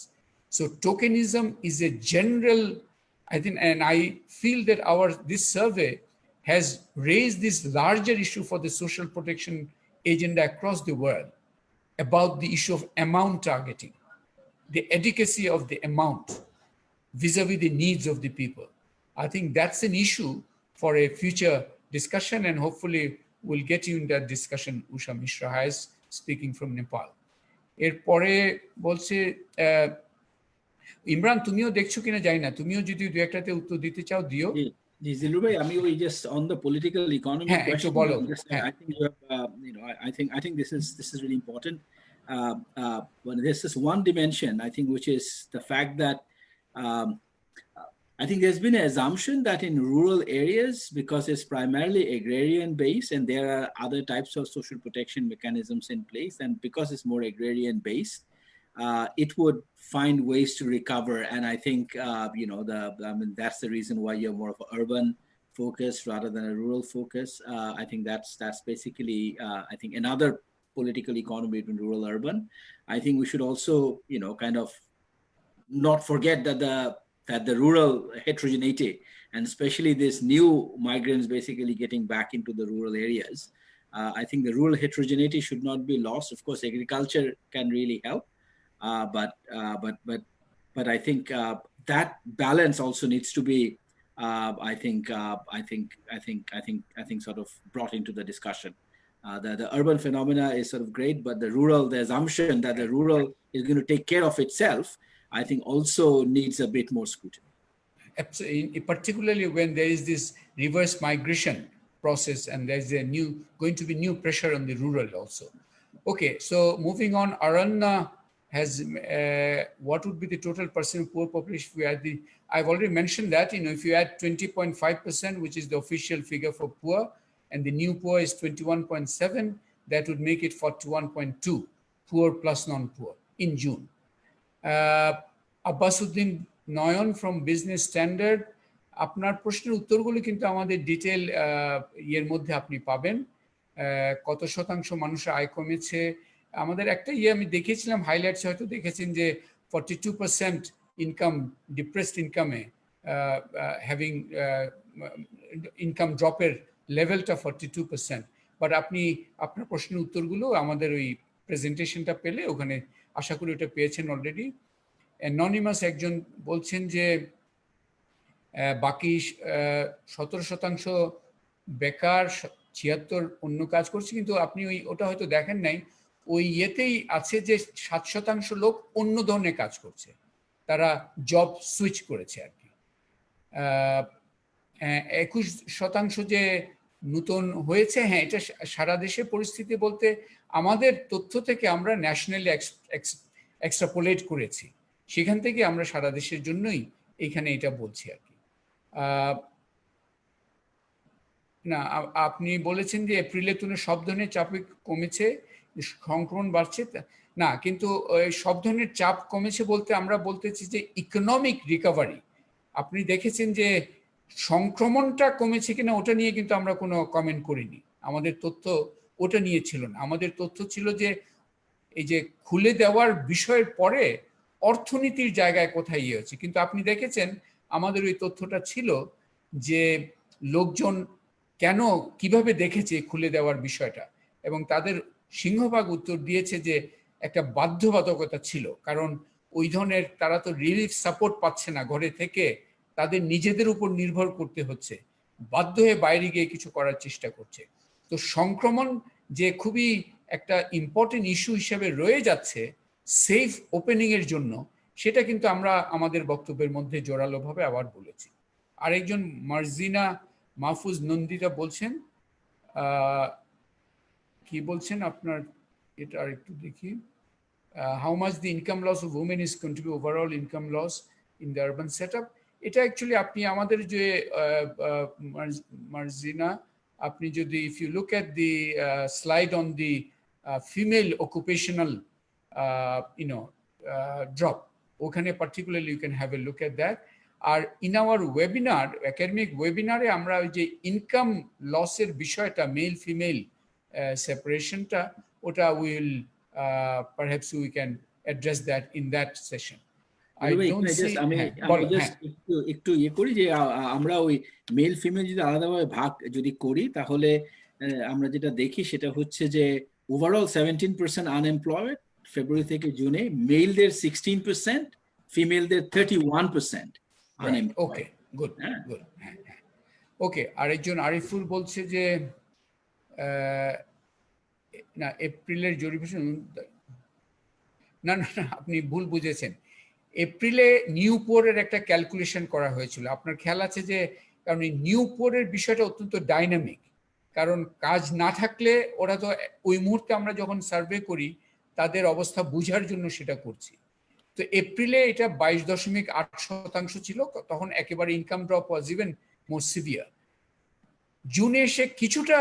So tokenism is a general, I think, and I feel that this survey has raised this larger issue for the social protection agenda across the world about the issue of amount targeting, the adequacy of the amount vis-a-vis the needs of the people. I think that's an issue for a future discussion, and hopefully we'll get you in that discussion. Usha Mishra Hayes speaking from Nepal. এরপরে বলছে ইমরান, তুমিও দেখছো কিনা জানি না, তুমিও যদি দু একটাতে উত্তর দিতে চাও দিও। জি জিলুর ভাই, আমি ওই just on the political economy হ্যাঁ, একটু বলো। I think you have I think this is really important. But there's this one dimension I think, which is the fact that I think there's been an assumption that in rural areas, because it's primarily agrarian based and there are other types of social protection mechanisms in place, and because it's more agrarian based, it would find ways to recover. And I think, that's the reason why you're more of an urban focus rather than a rural focus. I think that's basically, I think, another political economy between rural and urban. I think we should also, kind of not forget that the rural heterogeneity, and especially this new migrants basically getting back into the rural areas, I think the rural heterogeneity should not be lost. Of course, agriculture can really help, but I think that balance also needs to be, I think sort of brought into the discussion. The urban phenomena is sort of great, but the assumption that the rural is going to take care of itself, I think also needs a bit more scrutiny. Particularly when there is this reverse migration process and there's going to be new pressure on the rural also. Okay, so moving on, Aranya has what would be the total percent of poor population if we add I've already mentioned that, if you add 20.5%, which is the official figure for poor, and the new poor is 21.7, that would make it 41.2 poor plus non-poor in June. Abbasuddin Noyon from Business Standard, আপনার প্রশ্নের উত্তরগুলো কিন্তু আমাদের detail ইয়ের মধ্যে আপনি পাবেন। কত শতাংশ মানুষের আয় কমেছে, আমাদের একটা আমি দেখিয়েছিলাম হাইলাইটস, হয়তো দেখেছেন যে 42% ইনকাম, ডিপ্রেসড ইনকামে হ্যাভিং ইনকাম ড্রপের লেভেলটা 42%। বাট আপনি আপনার প্রশ্নের উত্তরগুলো আমাদের ওই প্রেজেন্টেশনটা পেলে ওখানে আশা করি ওটা পেয়েছেন অলরেডি। অ্যানোনিমাস একজন বলছেন যে বাকি 17% বেকার, 76 অন্য কাজ করছে, কিন্তু আপনি ওটা হয়তো দেখেন নাই, ওই ইয়েতেই আছে যে 7% লোক অন্য ধরনের কাজ করছে, তারা জব সুইচ করেছে আর কি। 21% যে নতুন হয়েছে, হ্যাঁ এটা সারা দেশে পরিস্থিতি বলতে আমাদের তথ্য থেকে আমরা ন্যাশনালি এক্সট্রাপোলেট করেছি, সেখান থেকে আমরা সারা দেশের জন্যই এখানে এটা বলছি আর কি। না, আপনি বলেছেন যে এপ্রিলে তুলনায় সব ধরনের চাপই কমেছে, সংক্রমণ বাড়ছে না, কিন্তু সব ধরনের চাপ কমেছে বলতে আমরা বলতেছি যে ইকোনমিক রিকভারি। আপনি দেখেছেন যে সংক্রমণটা কমেছে কিনা ওটা নিয়ে কিন্তু আমরা কোনো কমেন্ট করিনি, আমাদের তথ্য ওটা নিয়ে ছিল না। আমাদের তথ্য ছিল যে এই যে খুলে দেওয়ার বিষয়ের পরে অর্থনীতির জায়গায় কোথায় ইয়ে হচ্ছে, কিন্তু আপনি দেখেছেন আমাদের ওই তথ্যটা ছিল যে লোকজন কেন কিভাবে দেখেছে খুলে দেওয়ার বিষয়টা, এবং তাদের সিংহভাগ উত্তর দিয়েছে যে একটা বাধ্যবাধকতা ছিল, কারণ ওই ধরনের তারা তো রিলিফ সাপোর্ট পাচ্ছে না ঘরে থেকে, তাদের নিজেদের উপর নির্ভর করতে হচ্ছে, বাধ্য হয়ে বাইরে গিয়ে কিছু করার চেষ্টা করছে। তো সংক্রমণ যে খুবই একটা ইম্পর্টেন্ট ইস্যু হিসেবে রয়ে যাচ্ছে সেফ ওপেনিং এর জন্য, সেটা কিন্তু আমরা আমাদের বক্তব্যের মধ্যে জোরালোভাবে আবার বলেছি। আরেকজন মার্জিনা মাহফুজ নন্দিতা বলছেন, কি বলছেন আপনার এটা আর একটু দেখি, how much the income loss of women is contribute overall income loss in the urban setup. এটা অ্যাকচুয়ালি আপনি আমাদের যে মার্জিনা, আপনি যদি if you look at the slide on the female occupational drop, ওখানে particularly you can have a look at that. আর in our webinar, academic webinare আমরা ওই যে ইনকাম লসের বিষয়টা মেল ফিমেল সেপারেশনটা, ওটা will perhaps we can address that in that session. I don't see একটু ইয়ে করি যে আমরা ওই মেল ফিমেল যদি আলাদাভাবে ভাগ যদি করি, তাহলে আমরা যেটা দেখি সেটা হচ্ছে যে ওভারঅল 17% আনএমপ্লয়েড ফেব্রুয়ারি থেকে জুনে, মেলদের 16%, ফিমেলদের 31%। ওকে, গুড গুড। ওকে, আরেকজন আরিফুল বলছে যে না এপ্রিলের জরিপ, না না আপনি ভুল বুঝেছেন, এপ্রিলে নিউ পোরের একটা ক্যালকুলেশন করা হয়েছিল, আপনার খেয়াল আছে যে, কারণ এই নিউ পোরের বিষয়টা অত্যন্ত ডাইনামিক, কারণ কাজ না থাকলে ওরা তো ওই মুহূর্তে আমরা যখন সার্ভে করি তাদের অবস্থা বুঝার জন্য সেটা করছি। তো এপ্রিলে এটা 22.8% ছিল, তখন একেবারে ইনকাম ড্রপ ওয়াজ ইভেন মোর সিভিয়ার। জুনে এসে কিছুটা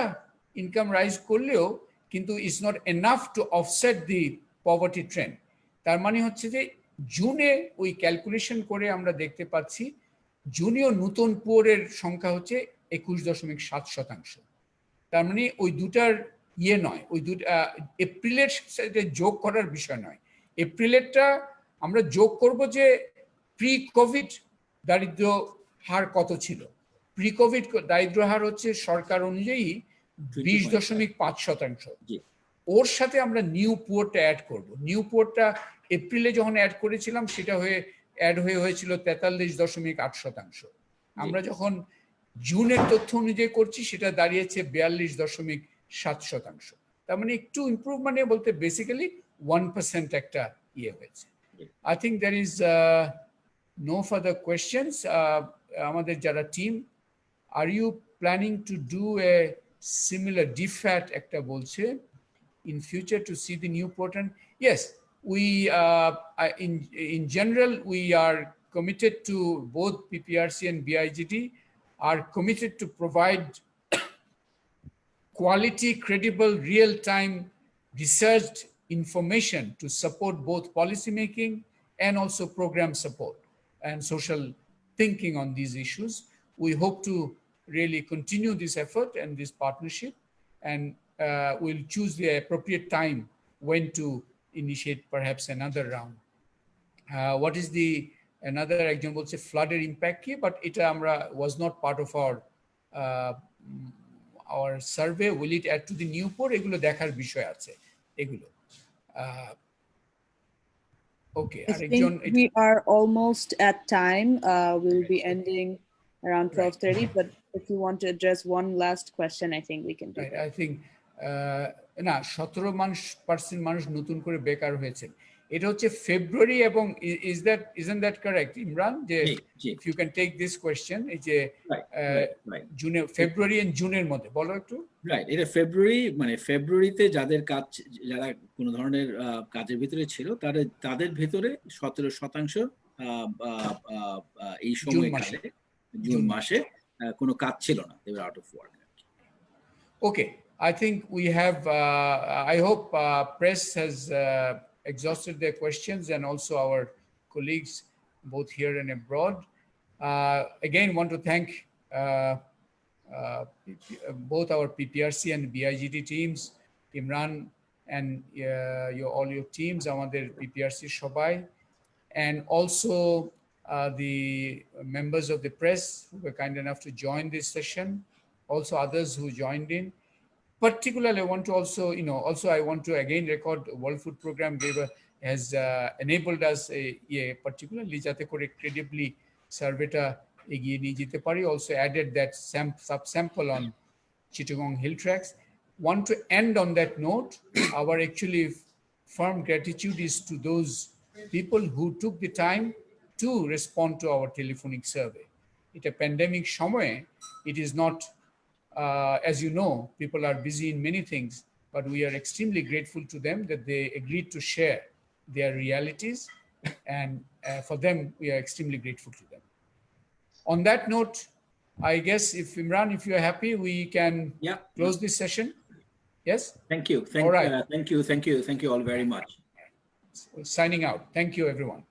ইনকাম রাইজ করলেও কিন্তু it's not enough to offset the poverty trend. তার মানে হচ্ছে যে জুনে ওই ক্যালকুলেশন করে আমরা দেখতে পাচ্ছি জুনেও নতুন পুয়ারের সংখ্যা হচ্ছে 21.7%। তার মানে ওই দুটার ইয়ে নয়, ওই দুটা এপ্রিলের সাথে যোগ করার বিষয় নয়। এপ্রিলেরটা আমরা যোগ করব যে প্রি কোভিড দারিদ্র হার কত ছিল। প্রি কোভিড দারিদ্র হার হচ্ছে সরকার অনুযায়ী 20.5%। ওর সাথে আমরা নিউ পুয়ারটা অ্যাড করব। নিউ পুয়ারটা এপ্রিলে যখন অ্যাড করেছিলাম সেটা অ্যাড হয়েছিল 43.8%। আমরা যখন জুনের তথ্য অনুযায়ী করছি সেটা দাঁড়িয়েছে 42.7%। 7%। তার মানে একটু ইমপ্রুভ মানে বলতে বেসিক্যালি 1% একটা ইয়ে হয়েছে। I think there is no further questions. আমাদের যারা team, are you planning to do a similar DFAT একটা বলছে in future to see the new portal? Yes, we in general we are committed to both PPRC and BIGT are committed to provide quality, credible, real-time researched information to support both policy making and also program support and social thinking on these issues. We hope to really continue this effort and this partnership, and we'll choose the appropriate time when to initiate perhaps another round. What is the another example, say flooded impact ki, but it was not part of our survey. Will it add to the new port? এগুলো দেখার বিষয় আছে এগুলো। Okay, I think we are almost at time. We'll be ending around 12:30, but if you want to address one last question, I think we can do that. I think না 17% মানুষ নতুন করে বেকার হয়েছে, এটা হচ্ছে ফেব্রুয়ারি এবং isn't that correct ইমরান? যে if you can take this question, এই যে জুনে ফেব্রুয়ারি এন্ড জুনের মধ্যে বলো একটু। রাইট, এটা ফেব্রুয়ারিতে যারা কোনো ধরনের কাজের ভিতরে ছিল তাদের ভেতরে 17% এই সময়কালে জুন মাসে কোনো কাজ ছিল না, they were out of work. Okay, I think we have I hope press has exhausted their questions, and also our colleagues both here and abroad. Again, want to thank both our PPRC and BIGT teams, Imran and all your teams, আমাদের PPRC সবাই, and also the members of the press who were kind enough to join this session, also others who joined in. Particularly, I want to also, I want to again record World Food Program has enabled us particularly যাতে করে credibly survey-টা এগিয়ে নিয়ে যেতে পারি, also added that sub-sample on Chittagong Hill Tracks. Want to end on that note. Our actually firm gratitude is to those people who took the time to respond to our telephonic survey. It's a pandemic সময়ে, it is not as you know, people are busy in many things, but we are extremely grateful to them that they agreed to share their realities, and for them, we are extremely grateful to them. On that note, I guess if Imran, if you are happy, we can close this session. Yes? Thank you. Thank you all very much. Signing out. Thank you, everyone.